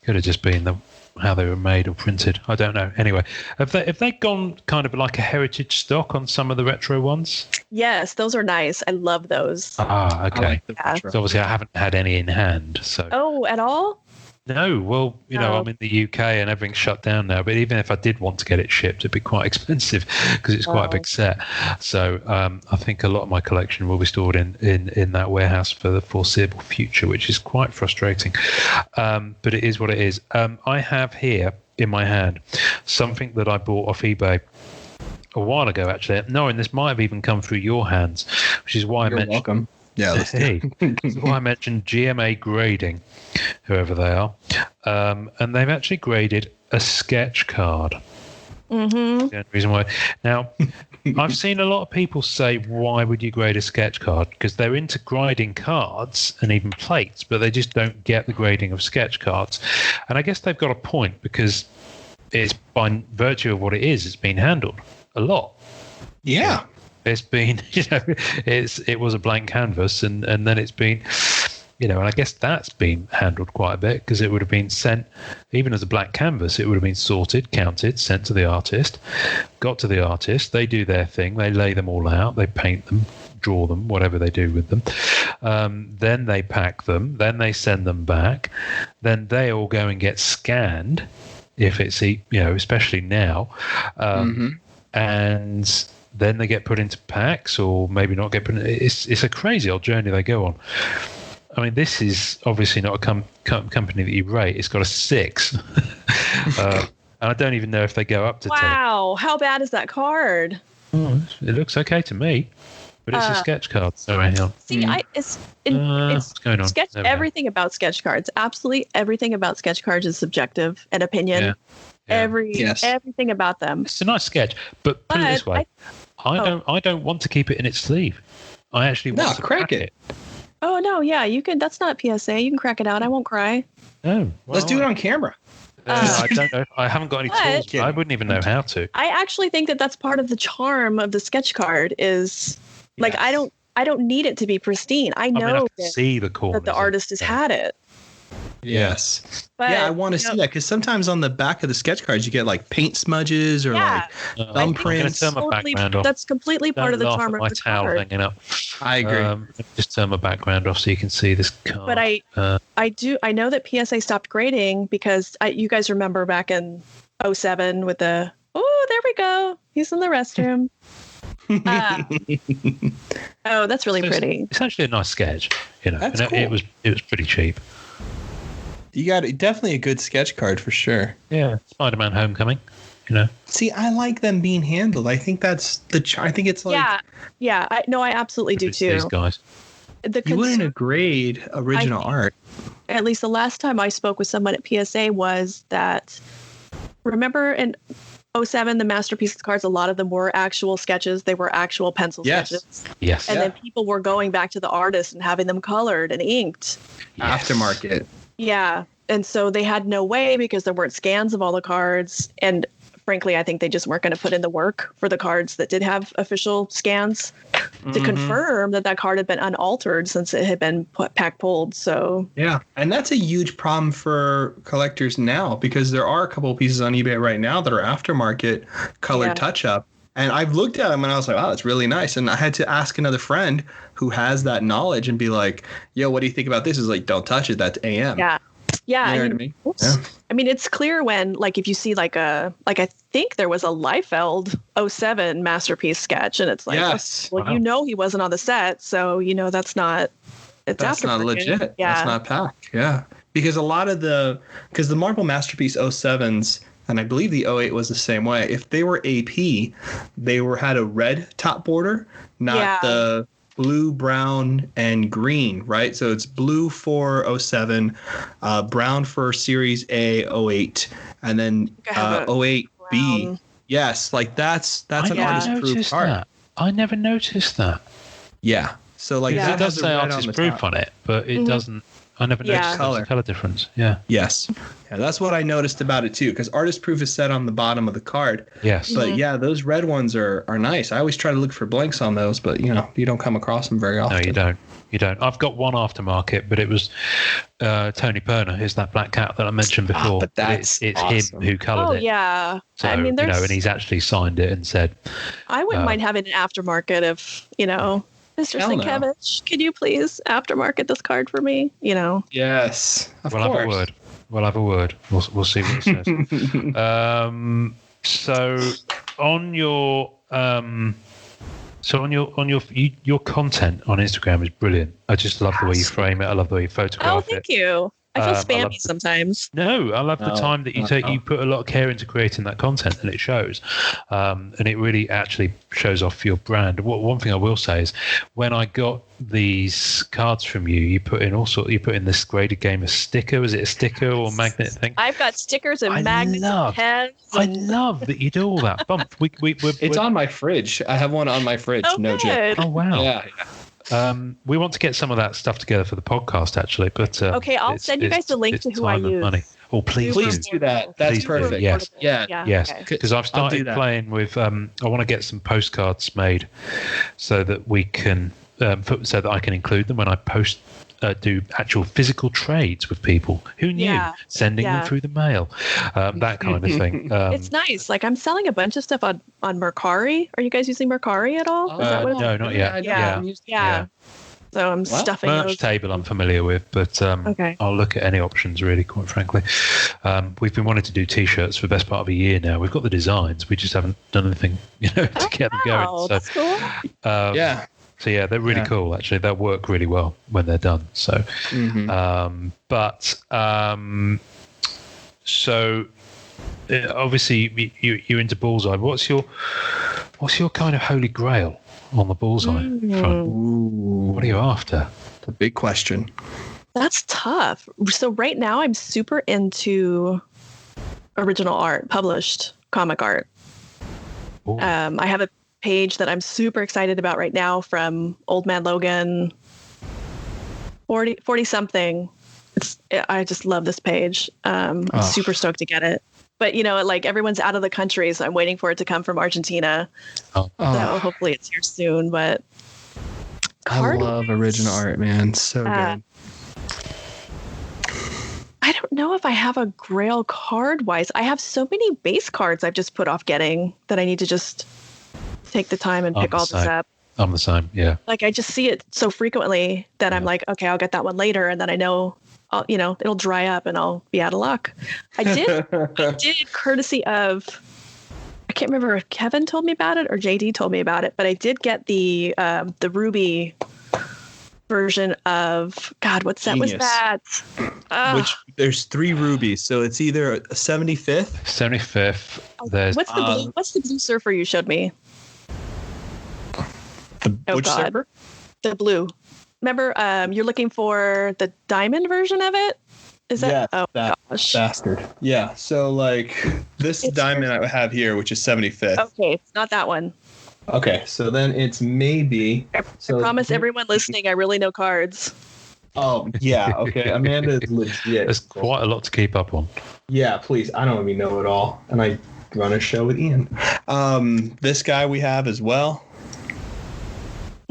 Could have just been how they were made or printed. I don't know. Anyway, have they gone kind of like a heritage stock on some of the retro ones? Yes, those are nice. I love those. Ah, okay. Like so obviously I haven't had any in hand. So. Oh, at all? No, well, I'm in the UK and everything's shut down now. But even if I did want to get it shipped, it'd be quite expensive because it's quite a big set. So I think a lot of my collection will be stored in that warehouse for the foreseeable future, which is quite frustrating. But it is what it is. I have here in my hand something that I bought off eBay a while ago, actually. Knowing this might have even come through your hands, which is why I mentioned. Welcome. Yeah, that's why I mentioned GMA Grading, whoever they are, and they've actually graded a sketch card. Mm-hmm. The only reason why. Now, I've seen a lot of people say, "Why would you grade a sketch card?" Because they're into grading cards and even plates, but they just don't get the grading of sketch cards. And I guess they've got a point because it's by virtue of what it is, it's been handled a lot. Yeah. It's been, it was a blank canvas, and then it's been, and I guess that's been handled quite a bit because it would have been sent, even as a blank canvas, it would have been sorted, counted, sent to the artist, got to the artist, they do their thing, they lay them all out, they paint them, draw them, whatever they do with them, then they pack them, then they send them back, then they all go and get scanned, if it's, especially now, and then they get put into packs or maybe not get put in. It's a crazy old journey they go on. I mean, this is obviously not a company that you rate. It's got a 6. And I don't even know if they go up to 10. Wow. How bad is that card? Oh, it looks okay to me. But it's a sketch card. So hang on. See, what's going on? Everything about sketch cards, absolutely everything about sketch cards is subjective and opinion. Yeah. Everything about them. It's a nice sketch, but put it this way: I don't want to keep it in its sleeve. I actually want to crack it. Oh no, yeah, you can. That's not PSA. You can crack it out. I won't cry. Oh, Let's do it on camera. I don't know. I haven't got any But- tools. I wouldn't even know how to. I actually think that that's part of the charm of the sketch card. Is like I don't need it to be pristine. I I mean, I know can see the corners. that the artist has had it. Yes. But, yeah, I want to see that because sometimes on the back of the sketch cards you get like paint smudges or like thumbprints. I'm gonna turn my background off. That's completely part of the Don't laugh charm at of my the towel card. hanging up. I agree. Just turn my background off so you can see this card. But I know that PSA stopped grading because you guys remember back in 2007 with the there we go, he's in the restroom. Oh, that's really pretty. It's actually a nice sketch, That's and cool. it was pretty cheap. You got definitely a good sketch card for sure. Yeah, Spider-Man: Homecoming. See, I like them being handled. I think that's I think it's like Yeah. I absolutely do It's too. these guys. you wouldn't grade original art. At least the last time I spoke with someone at PSA was that, remember in 2007, the Masterpiece cards, a lot of them were actual sketches. They were actual pencil sketches. Yes. And then people were going back to the artist and having them colored and inked. Yes. Aftermarket. Yeah. And so they had no way because there weren't scans of all the cards. And frankly, I think they just weren't going to put in the work for the cards that did have official scans to confirm that card had been unaltered since it had been pack pulled. So Yeah. And that's a huge problem for collectors now because there are a couple of pieces on eBay right now that are aftermarket colored touch-up. And I've looked at them and I was like, wow, that's really nice. And I had to ask another friend who has that knowledge and be like, yo, what do you think about this? Is like, don't touch it. That's AM. yeah. Yeah. You know what I mean? Yeah. I mean, it's clear when, like, if you see I think there was a Liefeld 07 Masterpiece sketch, and it's like, Yes. well, Wow. he wasn't on the set, so that's not. That's not aftermarket. legit. Yeah. That's not pack. Yeah. Because a lot of the Marvel Masterpiece 07s, and I believe the 08 was the same way. If they were AP, they had a red top border, not the blue, brown, and green, right? So it's blue for 07, brown for Series A 08, and then 08B. brown. Yes, like that's an artist-proof card. That. I never noticed that. Yeah. So like Because that it does has the say red artist the proof top. on it, but it doesn't. I never Yeah. noticed Color. the color difference. Yeah. Yes. Yeah, that's what I noticed about it too, because artist proof is set on the bottom of the card. Yes. But yeah, those red ones are nice. I always try to look for blanks on those, but you don't come across them very often. No, you don't. You don't. I've got one aftermarket, but it was Tony Perner. Is that black cat that I mentioned before? but that's it's awesome. him who coloured Oh it. yeah. So, I mean, there's. and he's actually signed it and said, I wouldn't mind having an aftermarket if Mr. Hell no. Sienkiewicz, could you please aftermarket this card for me? Yes, of "We'll course. have a word. We'll have a word. We'll see what it says." So on your your content on Instagram is brilliant. I just love the way you frame it. I love the way you photograph Oh, it. thank you. I feel I love spammy sometimes. No, I love the time that you take. no. You put a lot of care into creating that content, and it shows. And it really actually shows off your brand. One thing I will say is, when I got these cards from you, you put in You put in this graded gamer sticker. Was it a sticker or magnet thing? I've got stickers and I magnets love- and pens. I love that you do all that. Bump. It's on my fridge. I have one on my fridge. Oh, no joke. good. Oh wow. Yeah. We want to get some of that stuff together for the podcast, actually. But Okay, I'll send you guys the link to who I time and use. money. Oh, please, Please do. do that. That's Please do. perfect. Yes. Yeah. Yes, okay. because I've I'll do started that. playing with. I want to get some postcards made, so that we can, so that I can include them when I post. Do actual physical trades with people. Who knew? Yeah. Sending them Yeah. through the mail, that kind of thing. It's nice. Like, I'm selling a bunch of stuff on Mercari. Are you guys using Mercari at all? Is that what it's no, not yet. Yeah. Yeah. So I'm stuffing Merch those. table I'm familiar with, but Okay. I'll look at any options really, quite frankly. We've been wanting to do T-shirts for the best part of a year now. We've got the designs, we just haven't done anything, to get them going. Oh, So, that's cool. Yeah. so yeah, they're really cool. Actually, they'll work really well when they're done. So, obviously you're into Bullseye. What's your kind of holy grail on the Bullseye front? Ooh, What are you after? the big question. That's tough. So right now I'm super into original art, published comic art. Ooh. I have a page that I'm super excited about right now from Old Man Logan. 40 something. I just love this page. I'm super stoked to get it. But, like everyone's out of the country, so I'm waiting for it to come from Argentina. So hopefully it's here soon. But I love original art, man. So good. I don't know if I have a Grail card-wise. I have so many base cards I've just put off getting that I need to just take the time and pick all this up. I'm the same, yeah. Like, I just see it so frequently that I'm like, okay, I'll get that one later, and then I know, it'll dry up and I'll be out of luck. I did courtesy of, I can't remember if Kevin told me about it or JD told me about it, but I did get the Ruby version of, God, what set was that? Which there's 3 rubies, so it's either a 75th. 75th. There's what's the blue surfer you showed me? Which server? The blue. Remember, you're looking for the diamond version of it? Is that? Yeah, gosh. Bastard. Yeah. So like this diamond I have here, which is 75th. Okay, it's not that one. Okay, so then it's maybe. I promise everyone listening, I really know cards. Oh yeah. Okay, Amanda is legit. There's quite a lot to keep up on. Yeah, please. I don't even know it all, and I run a show with Ian. This guy we have as well.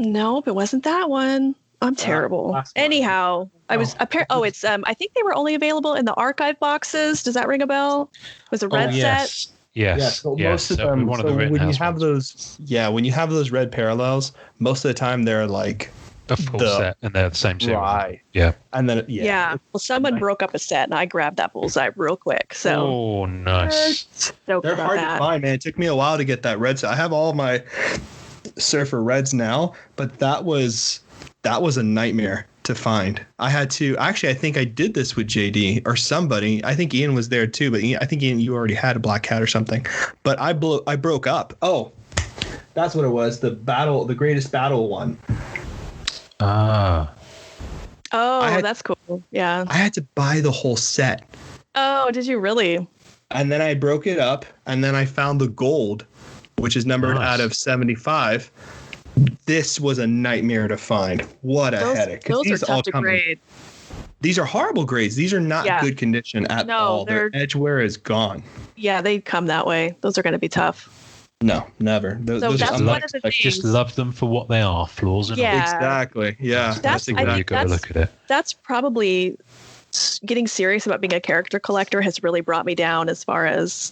Nope, it wasn't that one. I'm terrible. Anyhow, I was it's I think they were only available in the archive boxes. Does that ring a bell? It was a red set. Yes. So most of them. One of so the when you have those, when you have those red parallels, most of the time they're like a full set, and they're the same series. Right. Yeah. And then Well, someone broke up a set, and I grabbed that bullseye real quick. So. Oh, nice. They're hard to find, man. It took me a while to get that red set. I have all my Surfer Reds now, but that was a nightmare to find. I had to I think I did this with JD or somebody. I think Ian was there too, but I think Ian, you already had a Black Cat or something. But I broke up. Oh, that's what it was. The greatest battle one. Oh, that's cool. Yeah. I had to buy the whole set. Oh, did you really? And then I broke it up, and then I found the gold, which is numbered out of 75. This was a nightmare to find. What a headache. Those are tough to grade. These are horrible grades. These are not good condition at all. Their edgeware is gone. Yeah, they come that way. Those are going to be tough. No, never. So that's one of the things. Just love them for what they are, flaws and all. Exactly. Yeah. That's exactly you got to look at it. That's probably getting serious about being a character collector has really brought me down as far as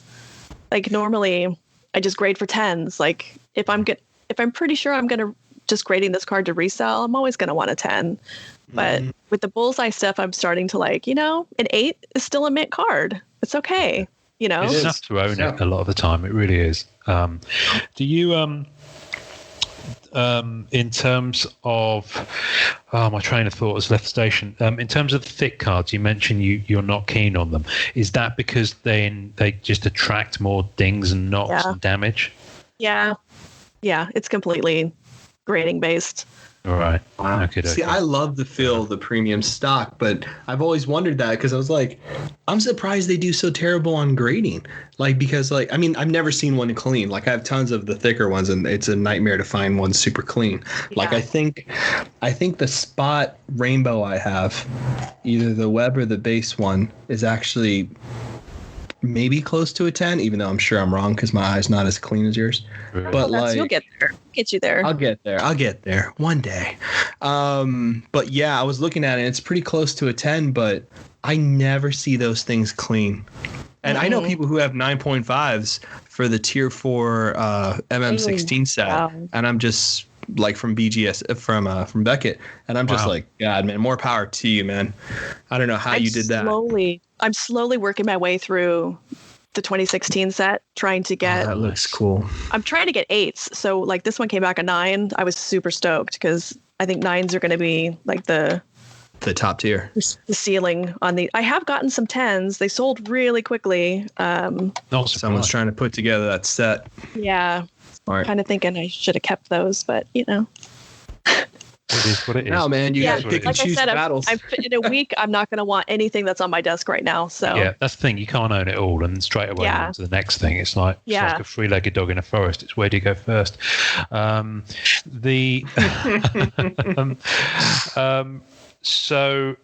like normally I just grade for 10s. Like if I'm pretty sure I'm going to just grading this card to resell, I'm always going to want a 10. But with the bullseye stuff, I'm starting to like, an 8 is still a mint card. It's okay. It's enough to own it a lot of the time. It really is. Do you, in terms of, my train of thought has left the station. In terms of the thick cards, you mentioned you're not keen on them. Is that because they just attract more dings and knocks and damage? Yeah. Yeah, it's completely grading based. All right. Wow. Okay. See, I love the feel of the premium stock, but I've always wondered that because I was like, I'm surprised they do so terrible on grading. Because I've never seen one clean. Like I have tons of the thicker ones, and it's a nightmare to find one super clean. Yeah. Like I think the spot rainbow I have, either the web or the base one, is actually maybe close to a 10, even though I'm sure I'm wrong because my eye's not as clean as yours. Right. But you'll get there. Get you there. I'll get there one day. But yeah, I was looking at it. It's pretty close to a 10, but I never see those things clean. And I know people who have 9.5s for the tier 4 MM16 set, and I'm just like from BGS from Beckett, and I'm just like, God, man, more power to you, man. I don't know how you did that. I'm slowly working my way through the 2016 set, trying to get. That looks cool. I'm trying to get 8s. So like this one came back a 9. I was super stoked because I think 9s are going to be like the top tier. The ceiling on the. I have gotten some 10s. They sold really quickly. Someone's trying to put together that set. Yeah. Smart. Kind of thinking I should have kept those, but It is what it is. No, man, you got to pick and choose battles. In a week, I'm not going to want anything that's on my desk right now. So yeah, that's the thing. You can't own it all, and straight away on to the next thing. It's like a three-legged dog in a forest. It's where do you go first? So,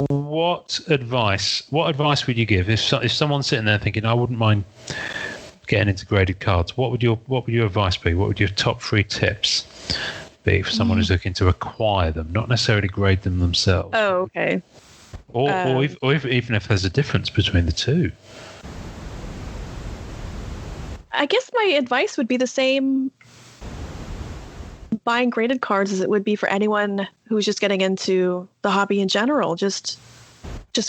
what advice would you give if someone's sitting there thinking, I wouldn't mind getting into graded cards? What would your advice be? What would your top 3 tips be for someone who's looking to acquire them, not necessarily grade them themselves? Oh, okay. Or even if there's a difference between the two. I guess my advice would be the same buying graded cards as it would be for anyone who's just getting into the hobby in general. Just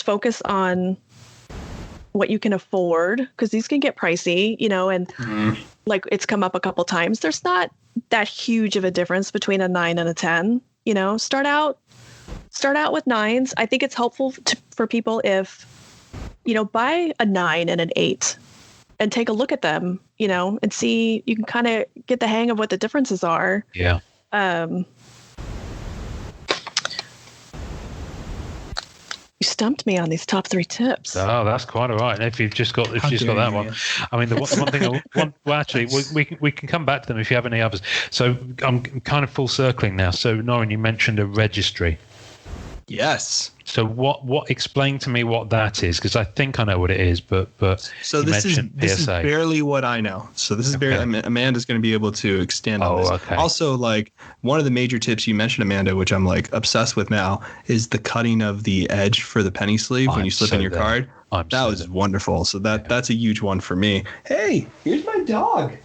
focus on what you can afford, because these can get pricey, and like it's come up a couple times. There's not that huge of a difference between a 9 and a 10. Start out with 9s. I think it's helpful for people if, buy a 9 and an 8 and take a look at them, and see, you can kind of get the hang of what the differences are. Yeah. You stumped me on these top 3 tips. Oh, that's quite all right. If you've just got that one, I mean, the one thing. Well, actually, we can come back to them if you have any others. So I'm kind of full circling now. So Norrin, you mentioned a registry. Yes. So what? Explain to me what that is, because I think I know what it is, but so this is barely what I know. So this is barely. Amanda's going to be able to extend on this. Okay. Also, like, one of the major tips you mentioned, Amanda, which I'm like obsessed with now, is the cutting of the edge for the penny sleeve when you slip in your card. That was wonderful. So that's a huge one for me. Hey, here's my dog.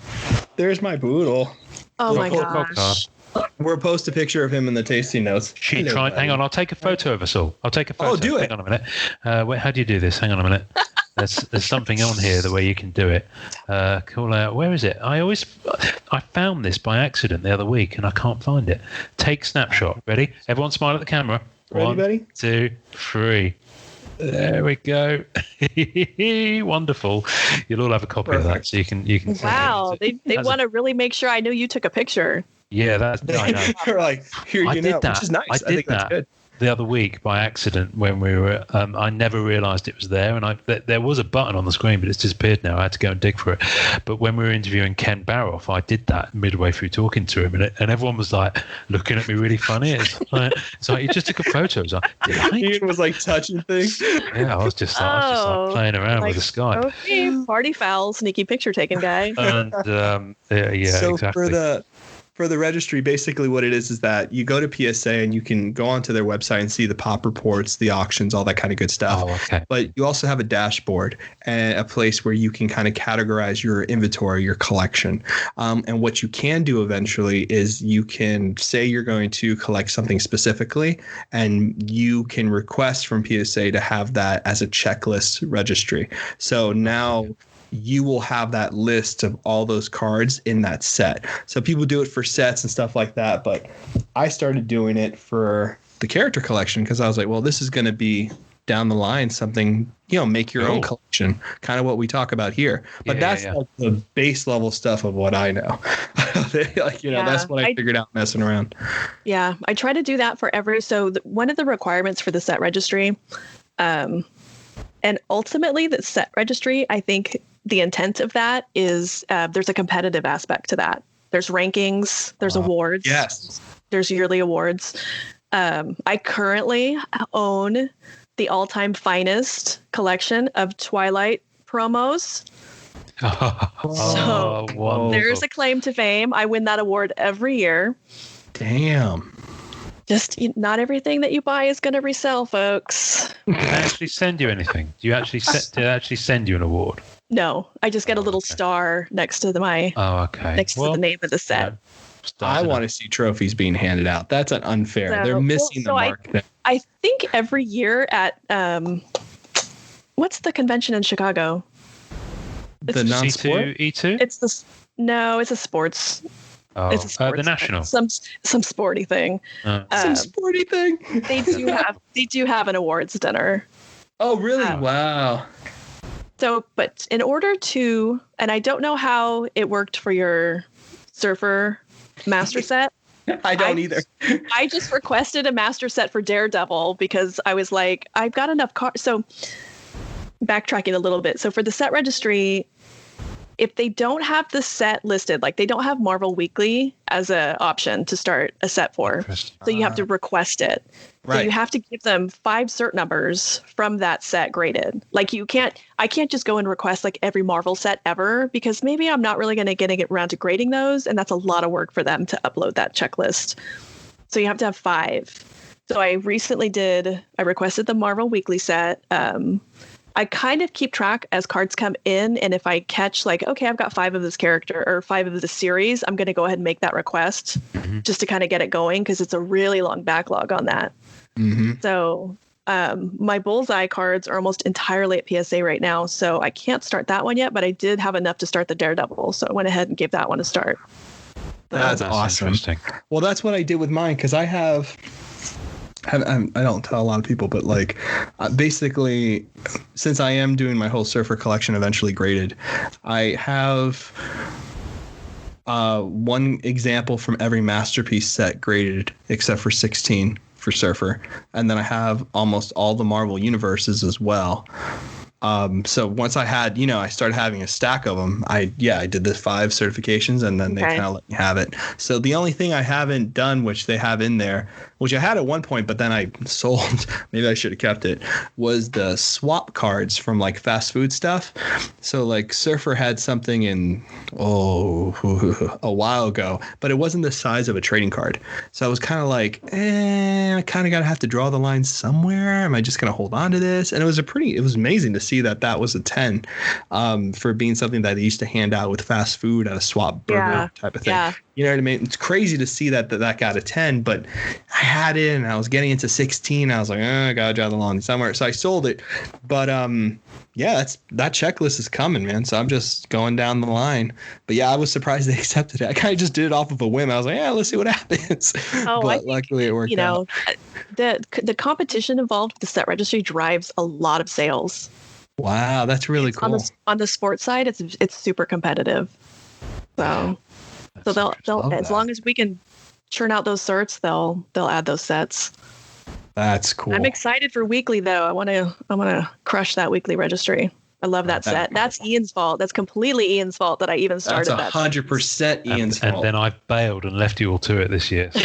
There's my poodle. Oh my gosh. We'll post a picture of him in the tasting notes. Hang on, I'll take a photo of us all. I'll take a photo. Oh, do it. Hang on a minute. Wait, how do you do this? Hang on a minute. There's something on here the way you can do it. Call out. Where is it? I found this by accident the other week and I can't find it. Take snapshot. Ready? Everyone smile at the camera. Ready, buddy? 1, 2, 3. There we go. Wonderful. You'll all have a copy of that, so you can. Wow, they want to really make sure I know you took a picture. Yeah, that's. I know. You're like, here, I you did know, that. which is nice. I think that's good. The other week by accident when we were. I never realised it was there, and there was a button on the screen, but it's disappeared now. I had to go and dig for it. But when we were interviewing Ken Baroff, I did that midway through talking to him, and everyone was like looking at me really funny. It's like you just took a photo. I was like, did I? Ian was like touching things. Yeah, I was just like playing around with the Skype. Okay, party foul, sneaky picture taking guy. And yeah, so exactly. For the registry, basically what it is that you go to PSA and you can go onto their website and see the pop reports, the auctions, all that kind of good stuff. Oh, okay. But you also have a dashboard and a place where you can kind of categorize your inventory, your collection. And what you can do eventually is you can say you're going to collect something specifically, and you can request from PSA to have that as a checklist registry. So now you will have that list of all those cards in that set. So people do it for sets and stuff like that, but I started doing it for the character collection because I was like, well, this is going to be down the line something, make your own collection, kind of what we talk about here. But that's like the base level stuff of what I know. That's what I figured out messing around. Yeah, I try to do that for one of the requirements for the set registry, and ultimately the set registry, I think the intent of that is there's a competitive aspect to that. There's rankings, there's awards. Yes. There's yearly awards. I currently own the all-time finest collection of Twilight promos. So there's a claim to fame. I win that award every year. Damn. Just not everything that you buy is going to resell, folks. Did they actually send you anything? Did they actually send you an award? No, I just get a little star next to to the name of the set. I want to see trophies being handed out. That's an unfair. They're missing the mark. I think every year at what's the convention in Chicago? The non-sport E2. It's a sports. Oh, it's a sports the national. Some sporty thing. Some sporty thing. They do have an awards dinner. Oh, really? Wow. So, but in order to, and I don't know how it worked for your Surfer master set. I don't either. I just requested a master set for Daredevil because I was like, I've got enough cards. So backtracking a little bit. So for the set registry, if they don't have the set listed, like they don't have Marvel Weekly as an option to start a set for, so you have to request it. Right. So you have to give them 5 cert numbers from that set graded. Like I can't just go and request like every Marvel set ever, because maybe I'm not really going to get around to grading those, and that's a lot of work for them to upload that checklist. So you have to have 5. So I requested the Marvel Weekly set. I kind of keep track as cards come in, and if I catch like, okay, I've got 5 of this character or 5 of the series, I'm going to go ahead and make that request just to kind of get it going, because it's a really long backlog on that. So my Bullseye cards are almost entirely at PSA right now, so I can't start that one yet, but I did have enough to start the Daredevil, so I went ahead and gave that one a start. That's awesome. Interesting. Well, that's what I did with mine, because I don't tell a lot of people, but like basically, since I am doing my whole Surfer collection eventually graded, I have one example from every Masterpiece set graded except for 16 for Surfer, and then I have almost all the Marvel universes as well. So once I had, I started having a stack of them. I did the 5 certifications, and then they kind of let me have it. So the only thing I haven't done, which they have in there, which I had at one point, but then I sold, maybe I should have kept it, was the swap cards from like fast food stuff. So like Surfer had something in, a while ago, but it wasn't the size of a trading card. So I was kind of like, I kind of got to have to draw the line somewhere. Am I just going to hold on to this? And it was amazing to see that was a 10 for being something that they used to hand out with fast food at a swap burger type of thing. Yeah. You know what I mean? It's crazy to see that got a 10, but I had it and I was getting into 16. I was like, I gotta draw the line somewhere. So I sold it. But that checklist is coming, man. So I'm just going down the line. But yeah, I was surprised they accepted it. I kind of just did it off of a whim. I was like, let's see what happens. But luckily it worked out. The competition involved with the set registry drives a lot of sales. Wow, that's really cool. On the sports side, it's super competitive. So they'll as long as we can churn out those certs, they'll add those sets. That's cool. I'm excited for Weekly though. I want to crush that Weekly registry. I love that set. That's Ian's fault. That's completely Ian's fault that I even started that. That's 100% Ian's fault. And then I bailed and left you all to it this year. So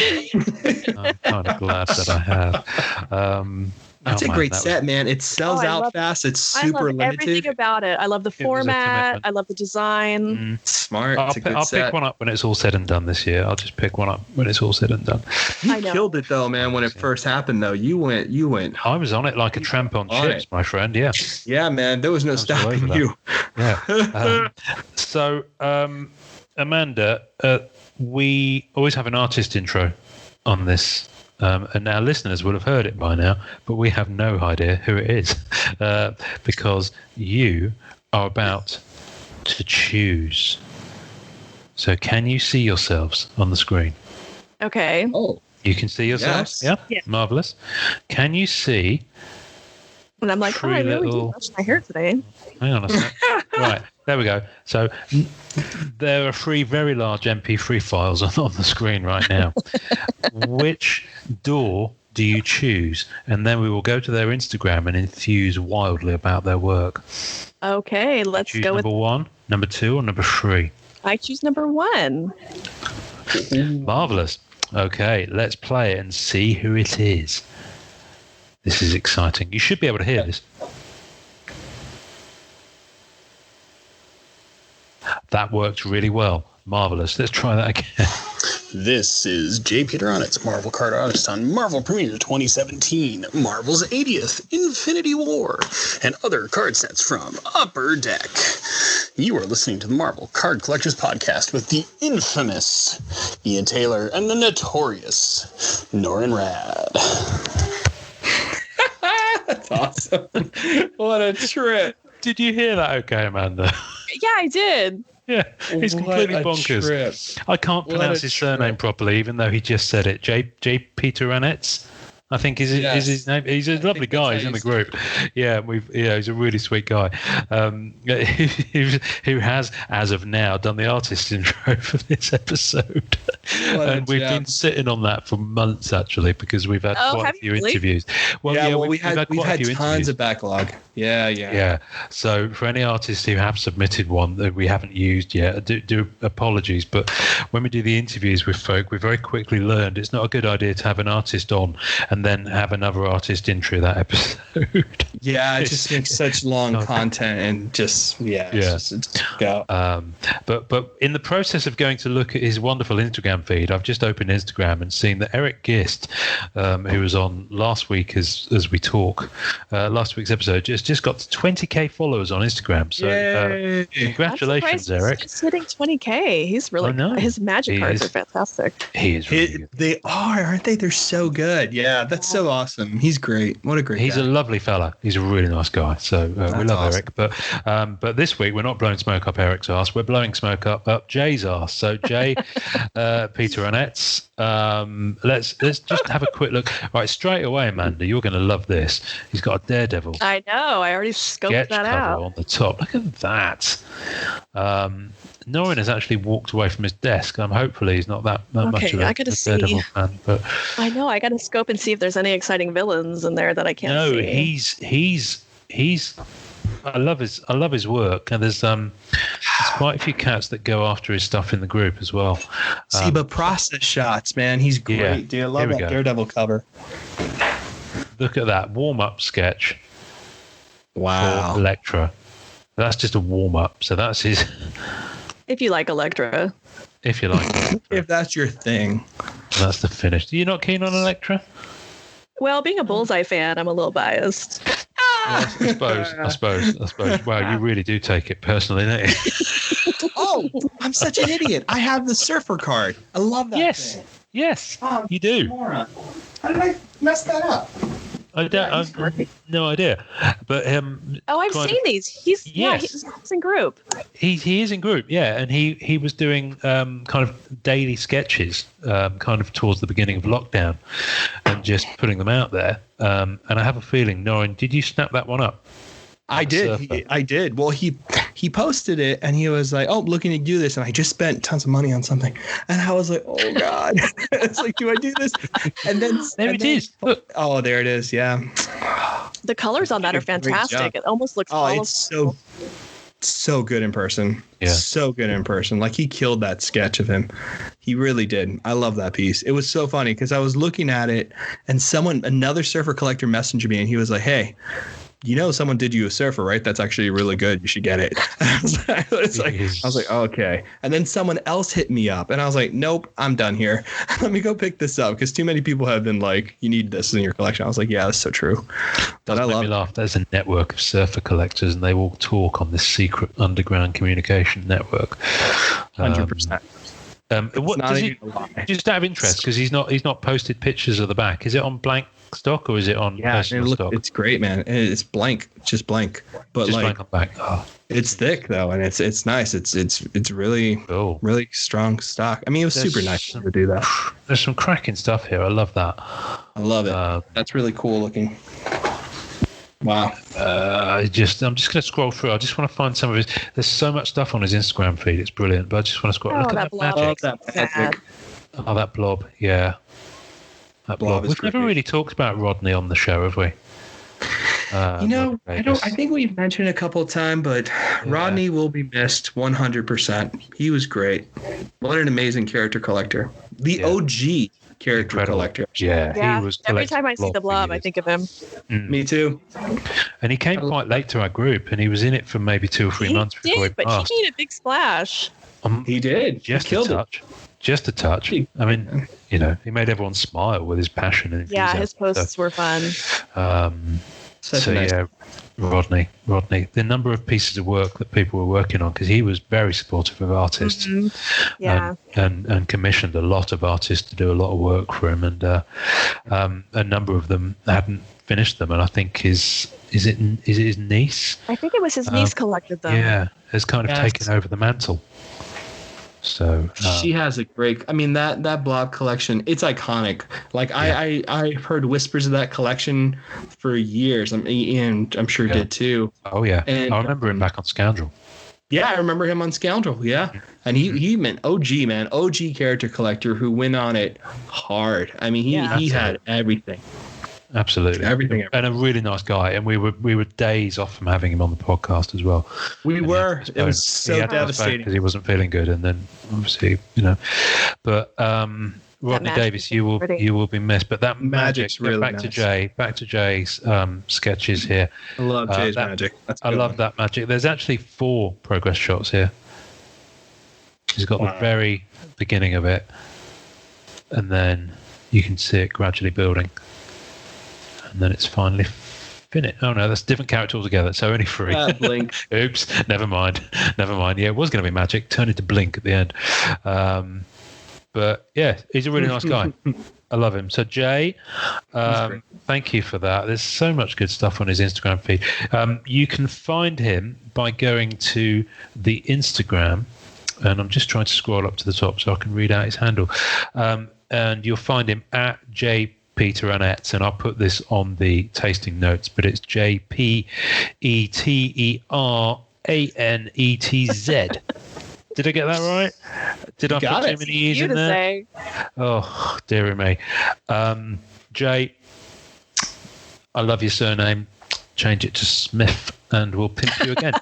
I'm kind of glad that I have. That's a great set, man. It sells out fast. It's super limited. Everything about it. I love the format. I love the design. Smart. I'll pick one up when it's all said and done this year. I'll just pick one up when it's all said and done. You killed it though, man. When it first happened, though, you went. I was on it like a tramp on chips, my friend. Yeah. Yeah, man. There was no stopping you. Yeah. So, Amanda, we always have an artist intro on this. And our listeners will have heard it by now, but we have no idea who it is because you are about to choose. So can you see yourselves on the screen? Okay. Oh. You can see yourselves? Yes. Yeah? Marvelous. Can you see... And I'm like, I really do brush my hair today. Hang on a sec. Right, there we go. So there are 3 very large MP3 files on the screen right now. Which door do you choose? And then we will go to their Instagram and enthuse wildly about their work. Okay, let's go with... Number 1, number 2, or number 3? I choose number 1. Marvellous. Okay, let's play it and see who it is. This is exciting. You should be able to hear this. That worked really well. Marvelous. Let's try that again. This is Jay Peteranetz, Marvel card artist on Marvel Premiere 2017, Marvel's 80th, Infinity War, and other card sets from Upper Deck. You are listening to the Marvel Card Collectors Podcast with the infamous Ian Taylor and the notorious Norrin Rad. That's awesome. What a trip. Did you hear that okay, Amanda? Yeah, I did. Yeah, he's completely bonkers. Trip. I can't pronounce his surname properly, even though he just said it. Jay Peteranetz. I think is his name. He's a lovely guy. He's in the group. Yeah, he's a really sweet guy. Who has, as of now, done the artist intro for this episode, and we've been sitting on that for months actually because we've had quite a few interviews. We've had tons of backlog. Yeah. So for any artists who have submitted one that we haven't used yet, I do apologies. But when we do the interviews with folk, we very quickly learned it's not a good idea to have an artist on and then have another artist intro that episode. Yeah, it just makes such long content and just go. But in the process of going to look at his wonderful Instagram feed, I've just opened Instagram and seen that Eric Gist, who was on last week as we talk, last week's episode, just got to 20k followers on Instagram. So congratulations, Eric. He's hitting 20k. He's really his magic cards are fantastic. He is. Really good. They are, aren't they? They're so good. Yeah, that's so awesome. He's great. What a great He's guy. a lovely fella. He's a really nice guy. So we love awesome. Eric. But this week we're not blowing smoke up Eric's arse. We're blowing smoke up Jay's arse. So Jay Peteranetz. Let's just have a quick look. All right, straight away, Amanda, you're going to love this. He's got a Daredevil. I know. I already scoped sketch that cover out on the top. Look at that. Norrin has actually walked away from his desk. Hopefully he's not that much of a Daredevil fan. But I know. I got to scope and see if there's any exciting villains in there that I can't see. No, he's. I love his work, and there's quite a few cats that go after his stuff in the group as well. But process shots, man, he's great. Dude, I love that Daredevil cover. Look at that warm-up sketch. Wow. For Elektra. That's just a warm-up. So that's his. If you like Elektra. If you like Elektra. If that's your thing. That's the finish. Are you not keen on Elektra? Well, being a Bullseye fan, I'm a little biased. I suppose. Wow, you really do take it personally, don't you? Oh, I'm such an idiot. I have the Surfer card. I love that thing. Yes, you do. Moron. How did I mess that up? I've no idea. But I've seen these. He's in group. He is in group, yeah, and he was doing kind of daily sketches, kind of towards the beginning of lockdown, and just putting them out there. And I have a feeling, Norrin, did you snap that one up? I did. I did. Well, he posted it and he was like, "Oh, looking to do this," and I just spent tons of money on something, and I was like, "Oh God!" It's like, do I do this? And then it is. Look. Oh, there it is. Yeah. The colors on that are fantastic. It almost looks. It's so good in person. Yeah. So good in person. Like, he killed that sketch of him. He really did. I love that piece. It was so funny because I was looking at it and another surfer collector messaged me and he was like, "Hey, you know, someone did you a surfer, right? That's actually really good. You should get it." I was like, oh, okay. And then someone else hit me up and I was like, nope, I'm done here. Let me go pick this up because too many people have been like, you need this in your collection. I was like, yeah, that's so true. But I love it. Laugh. There's a network of surfer collectors and they all talk on this secret underground communication network. 100%. What does he, just out of interest, because he's not posted pictures of the back. Is it on blank stock or is it on personal stock? It's great, man. It's blank, just blank, but just like blank on back. Oh. It's thick though, and it's nice. It's really cool. Really strong stock. I mean, it was super nice to do that. There's some cracking stuff here. I love that. I love it. That's really cool looking. Wow. I'm just going to scroll through. I just want to find some of his. There's so much stuff on his Instagram feed. It's brilliant. But I just want to scroll. Look at that magic. Oh, that blob. Yeah. That blob. We've never really talked about Rodney on the show, have we? I think we've mentioned a couple of times, but Rodney will be missed 100%. He was great. What an amazing character collector. The OG character collector. Yeah, he was. Every time I see the blob, I think of him. Me too. And he came quite late to our group, and he was in it for maybe 2 or 3 months before he passed. He made a big splash. He did. Just a touch. Just a touch. I mean, he made everyone smile with his passion. And his posts were fun. Rodney, the number of pieces of work that people were working on, because he was very supportive of artists, and commissioned a lot of artists to do a lot of work for him, and a number of them hadn't finished them, and I think is it his niece? I think it was his niece collected them. Yeah, has kind of taken over the mantle. So she has a great. I mean that blob collection. It's iconic. Like I heard whispers of that collection for years. And I'm sure did too. Oh yeah, and I remember him back on Scoundrel. Yeah, I remember him on Scoundrel. Yeah, and he meant OG character collector who went on it hard. I mean, he had everything. Absolutely, everything, and a really nice guy. And we were days off from having him on the podcast as well. We were. It was so devastating because he wasn't feeling good, and then obviously but. Rodney Davis, you will be missed. But that magic's really back nice. Back to Jay's sketches here. I love Jay's magic. I love that magic. There's actually 4 progress shots here. He's got the very beginning of it, and then you can see it gradually building, and then it's finally finished. Oh no, that's a different character altogether. So only 3. Blink. Oops. Never mind. Yeah, it was going to be magic. Turned into Blink at the end. But yeah, he's a really nice guy. I love him. So Jay, thank you for that. There's so much good stuff on his Instagram feed. You can find him by going to the Instagram, and I'm just trying to scroll up to the top so I can read out his handle. And you'll find him at Jay Peteranetz, and I'll put this on the tasting notes, but it's JPETERANETZ. Did I get that right? Did I put too many E's in there? Say. Oh, dearie me. Jay, I love your surname. Change it to Smith and we'll pimp you again.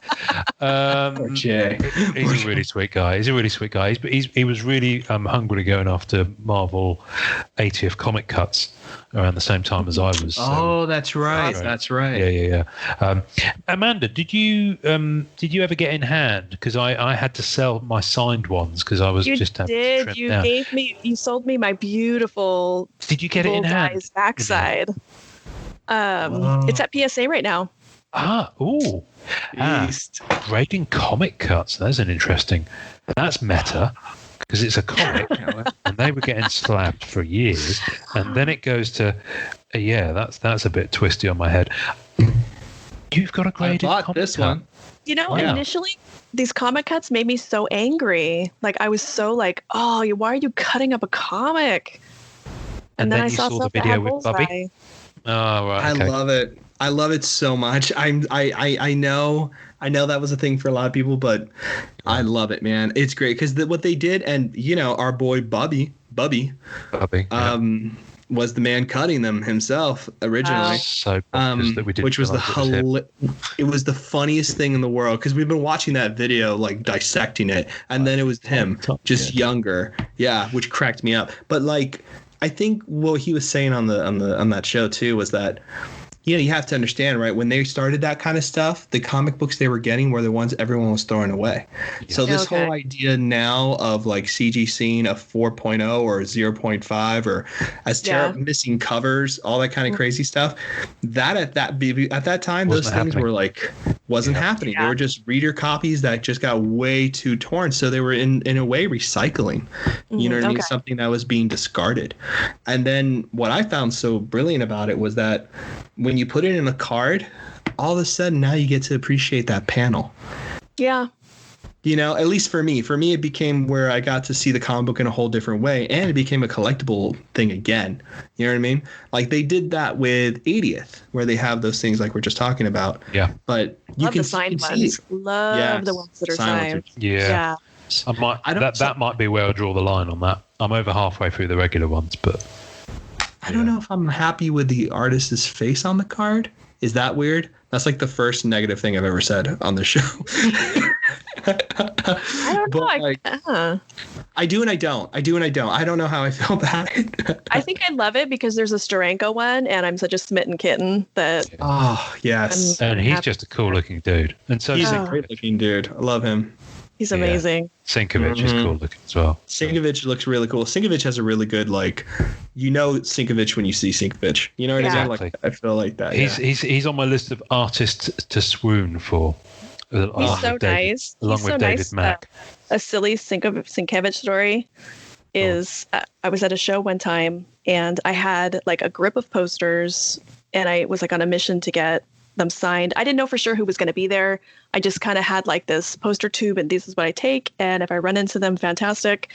Jay. He's a really sweet guy. He was really hungry going after Marvel 80th comic cuts around the same time as I was. That's right. That's right. Yeah. Amanda, did you ever get in hand? Because I had to sell my signed ones because I was just having to trim you down. you sold me my beautiful. Did you get it in hand? Guy's backside. It's at PSA right now. Grading comic cuts. That's an interesting. That's meta. Because it's a comic, and they were getting slabbed for years, and then it goes to, that's a bit twisty on my head. You've got a graded comic this cut. one. Initially, these comic cuts made me so angry. Like I was so like, why are you cutting up a comic? And then I saw the video with Bubby. Oh, right. Okay. I love it. I love it so much. I know that was a thing for a lot of people, but I love it, man. It's great because what they did, and our boy Bubby, was the man cutting them himself originally. So that we did, which was it was the funniest thing in the world because we've been watching that video like dissecting it, and then it was him just younger, which cracked me up. But like, I think what he was saying on that show too was that. You have to understand, right? When they started that kind of stuff, the comic books they were getting were the ones everyone was throwing away. Yeah. So this whole idea now of like CG seeing a 4.0 or 0.5 or missing covers, all that kind of crazy stuff, at that time, those things were like wasn't happening. Yeah. They were just reader copies that just got way too torn. So they were in a way recycling. You know what I mean? Something that was being discarded. And then what I found so brilliant about it was that when you put it in a card, all of a sudden now you get to appreciate that panel. Yeah. At least for me, it became where I got to see the comic book in a whole different way, and it became a collectible thing again. You know what I mean? Like they did that with 80th, where they have those things like we're just talking about. Yeah. But love the signed ones. Love the ones that are signed. Yeah. That might be where I draw the line on that. I'm over halfway through the regular ones, but. I don't know if I'm happy with the artist's face on the card. Is that weird? That's like the first negative thing I've ever said on the show. I don't know. I do and I don't. I don't know how I feel about it. I think I love it because there's a Steranko one, and I'm such a smitten kitten that. Oh, yes. And he's just a cool looking dude. And so he's a great looking dude. I love him. He's amazing. Sinkovich is cool looking as well. Sinkovich looks really cool. Sinkovich has a really good Sinkovich when you see Sinkovich. You know what I mean? Like, I feel like that. He's on my list of artists to swoon for. He's so nice. Along with David Mack. A silly Sienkiewicz story is I was at a show one time and I had like a grip of posters and I was like on a mission to get them signed. I didn't know for sure who was going to be there. I just kind of had like this poster tube and this is what I take. And if I run into them, fantastic.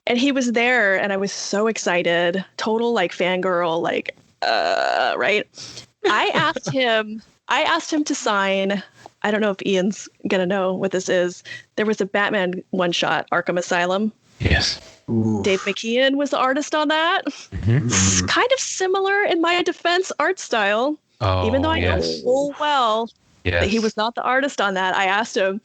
And he was there and I was so excited. Total like fangirl, like, right. I asked him to sign. I don't know if Ian's going to know what this is. There was a Batman one-shot, Arkham Asylum. Yes. Ooh. Dave McKeon was the artist on that. Mm-hmm. Kind of similar in my defense art style. Oh, Even though I know full well that he was not the artist on that. I asked him,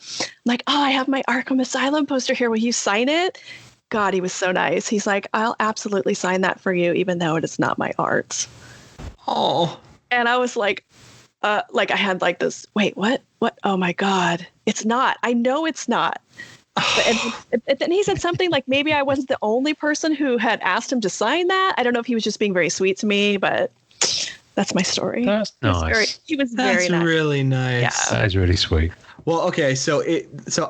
like, oh, I have my Arkham Asylum poster here. Will you sign it? God, he was so nice. He's like, I'll absolutely sign that for you, even though it is not my art. Oh. And I was like I had like this, wait, what? What? Oh my God. It's not. I know it's not. And then he said something like, maybe I wasn't the only person who had asked him to sign that. I don't know if he was just being very sweet to me, but that's my story. That's nice. He was very nice. That's really nice. Yeah. That is really sweet. Well, okay, so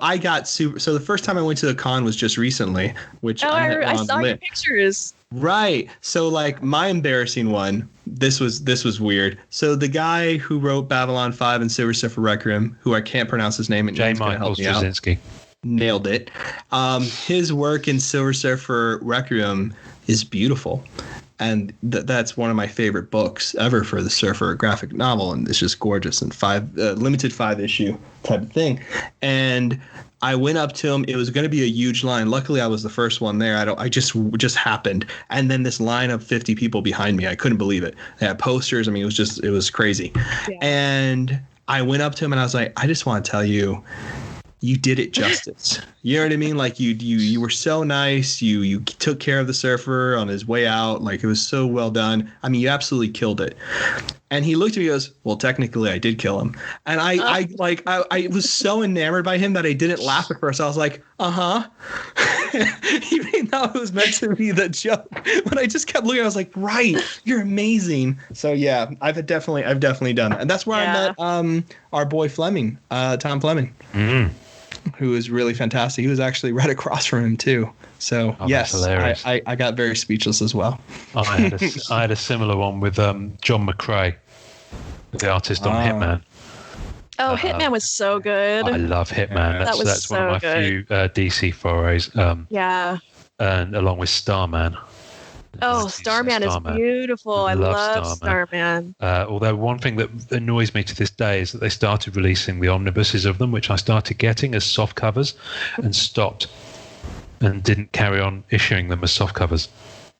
I got super. So the first time I went to the con was just recently, which I saw your pictures. Right. So like my embarrassing one. This was weird. So the guy who wrote Babylon 5 and Silver Surfer Requiem, who I can't pronounce his name, and J. Ian's gonna Michael help me out. Straczynski. Nailed it. His work in Silver Surfer Requiem is beautiful. And that's one of my favorite books ever for the Surfer graphic novel. And it's just gorgeous and limited 5-issue type of thing. And I went up to him. It was going to be a huge line. Luckily, I was the first one there. I just happened. And then this line of 50 people behind me. I couldn't believe it. They had posters. I mean, it was crazy. Yeah. And I went up to him and I was like, I just want to tell you, you did it justice. You know what I mean? Like you were so nice. You took care of the surfer on his way out. Like it was so well done. I mean, you absolutely killed it. And he looked at me and goes, well, technically I did kill him. And I was so enamored by him that I didn't laugh at first. I was like, even though it was meant to be the joke. But I just kept looking. I was like, right, you're amazing. So yeah, I've definitely done that. And that's where I met our boy Fleming, Tom Fleming. Mm-hmm. Who is really fantastic. He was actually right across from him too. So yes, I got very speechless as well. I had a similar one with John McCrae, the artist on Hitman. Oh, Hitman was so good. I love Hitman. That's one of my few DC forays. And along with Starman. Oh, Starman is beautiful. I love Starman. Although one thing that annoys me to this day is that they started releasing the omnibuses of them, which I started getting as soft covers and stopped and didn't carry on issuing them as soft covers.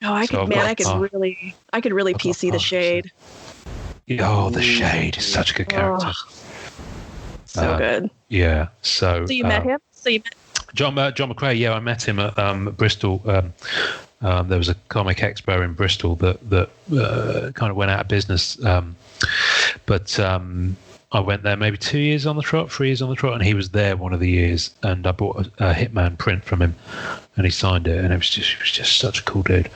Oh, I could really PC the Shade. Oh, the Shade is such a good character. So good. Yeah. So you met him? John McCrae, yeah, I met him at Bristol. There was a comic expo in Bristol that kind of went out of business. But I went there maybe 3 years on the trot, and he was there one of the years, and I bought a Hitman print from him, and he signed it, and he was just such a cool dude.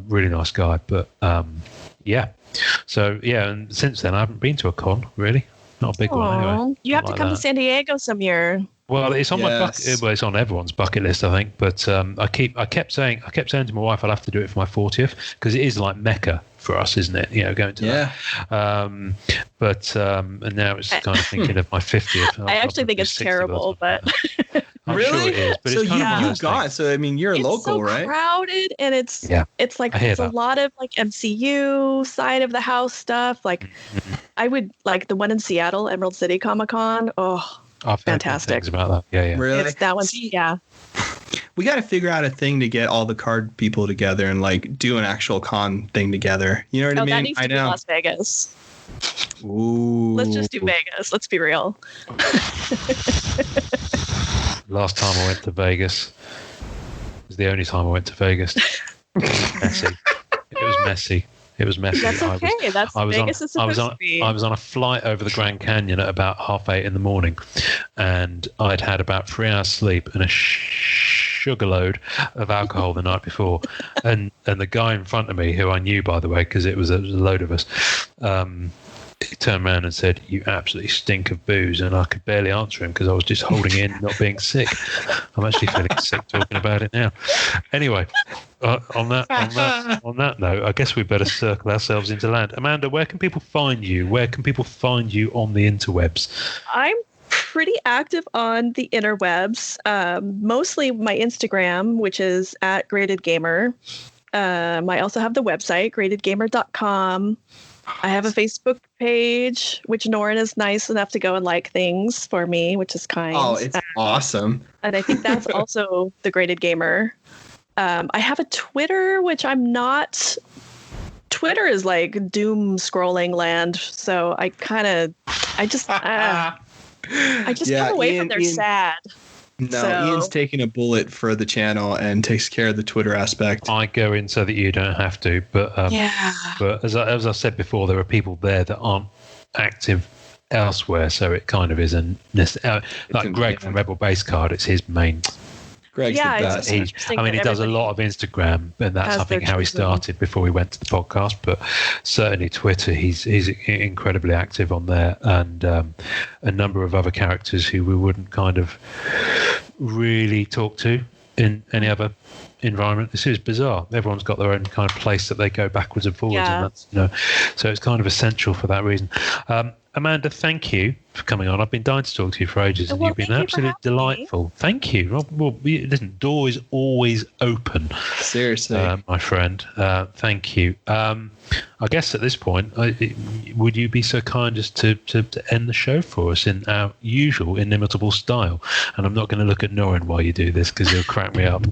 Really nice guy. But yeah. So yeah, and since then I haven't been to a con, really. Not a big one anyway. You have to come to San Diego some year. Well, it's on my bucket. Well, it's on everyone's bucket list, I think. But I kept saying to my wife, I'll have to do it for my 40th because it is like Mecca for us, isn't it? You know, going to that. And now it's kind of thinking of my 50th. I actually think it's terrible, but I'm really, sure it is. But so it's kind of you've gone. So I mean, you're local, right? It's so crowded, and it's like it's a lot of like MCU side of the house stuff. Like I would like the one in Seattle, Emerald City Comic Con. Oh. I've fantastic things about that. Yeah. Really? It's that one. Yeah. We got to figure out a thing to get all the card people together and like do an actual con thing together. You know what I mean? That needs to be Las Vegas. Ooh. Let's just do Vegas. Let's be real. Last time I went to Vegas was the only time I went to Vegas. It was messy. It was messy. That's okay. Vegas is supposed to be. I was on a flight over the Grand Canyon at about 8:30 in the morning, and I'd had about 3 hours sleep and a sugar load of alcohol the night before. And the guy in front of me, who I knew, by the way, because it was a load of us, he turned around and said, "You absolutely stink of booze," and I could barely answer him because I was just holding in, not being sick. I'm actually feeling sick talking about it now. Anyway, on that note, I guess we better circle ourselves into land. Amanda, where can people find you? Where can people find you on the interwebs? I'm pretty active on the interwebs, mostly my Instagram, which is @gradedgamer. I also have the website, gradedgamer.com. I have a Facebook page, which Norin is nice enough to go and like things for me, which is kind. Oh, it's awesome. And I think that's also the Graded Gamer. I have a Twitter, which I'm not. Twitter is like doom scrolling land, so I just kind of away from their sad. No, So, Ian's taking a bullet for the channel and takes care of the Twitter aspect. I go in so that you don't have to, but but as I said before, there are people there that aren't active elsewhere, so it kind of isn't like Greg from Rebel Base Card. It's his main. Greg's the best. It's he does a lot of Instagram, and that's I think how he started before we went to the podcast. But certainly Twitter, he's incredibly active on there, and a number of other characters who we wouldn't kind of really talk to in any other environment. This is bizarre. Everyone's got their own kind of place that they go backwards and forwards, and that's so it's kind of essential for that reason. Amanda, thank you for coming on. I've been dying to talk to you for ages, and you've been absolutely delightful. Thank you. Well, listen, door is always open. Seriously, my friend. Thank you. I guess at this point, would you be so kind as to end the show for us in our usual inimitable style? And I'm not going to look at Norin while you do this because he'll crack me up.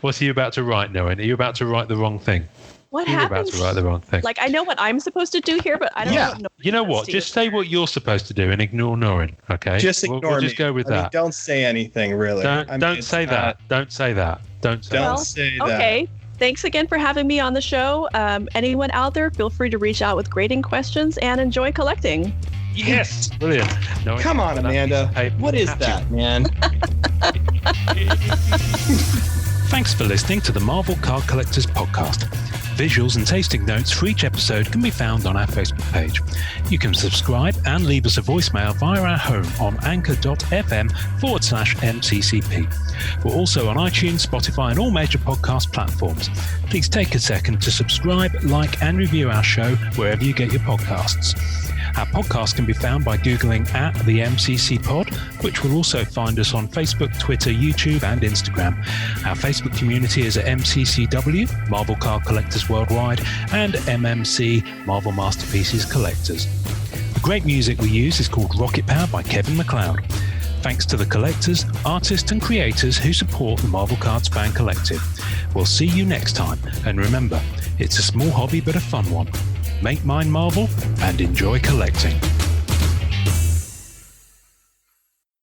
What are you about to write, Norin? Are you about to write the wrong thing? What You're happens? about to write the wrong thing. Like, I know what I'm supposed to do here, but I don't know what You know what? Just say what you're supposed to do and ignore Norin, okay? Just ignore we'll me. just go with that. Mean, don't say anything, really. Don't say that. Don't say that. Don't say that. Okay. Thanks again for having me on the show. Anyone out there, feel free to reach out with grading questions and enjoy collecting. Yes. Brilliant. Norin, come on, Amanda. What is that, man? Thanks for listening to the Marvel Card Collectors Podcast. Visuals and tasting notes for each episode can be found on our Facebook page. You can subscribe and leave us a voicemail via our home on anchor.fm/MCCP. We're also on iTunes, Spotify, and all major podcast platforms. Please take a second to subscribe, like, and review our show wherever you get your podcasts. Our podcast can be found by Googling @the MCC Pod, which will also find us on Facebook, Twitter, YouTube, and Instagram. Our Facebook community is at MCCW, Marvel Card Collectors Worldwide, and MMC, Marvel Masterpieces Collectors. The great music we use is called Rocket Power by Kevin MacLeod. Thanks to the collectors, artists, and creators who support the Marvel Cards Fan Collective. We'll see you next time, and remember, it's a small hobby but a fun one. Make mine Marvel and enjoy collecting.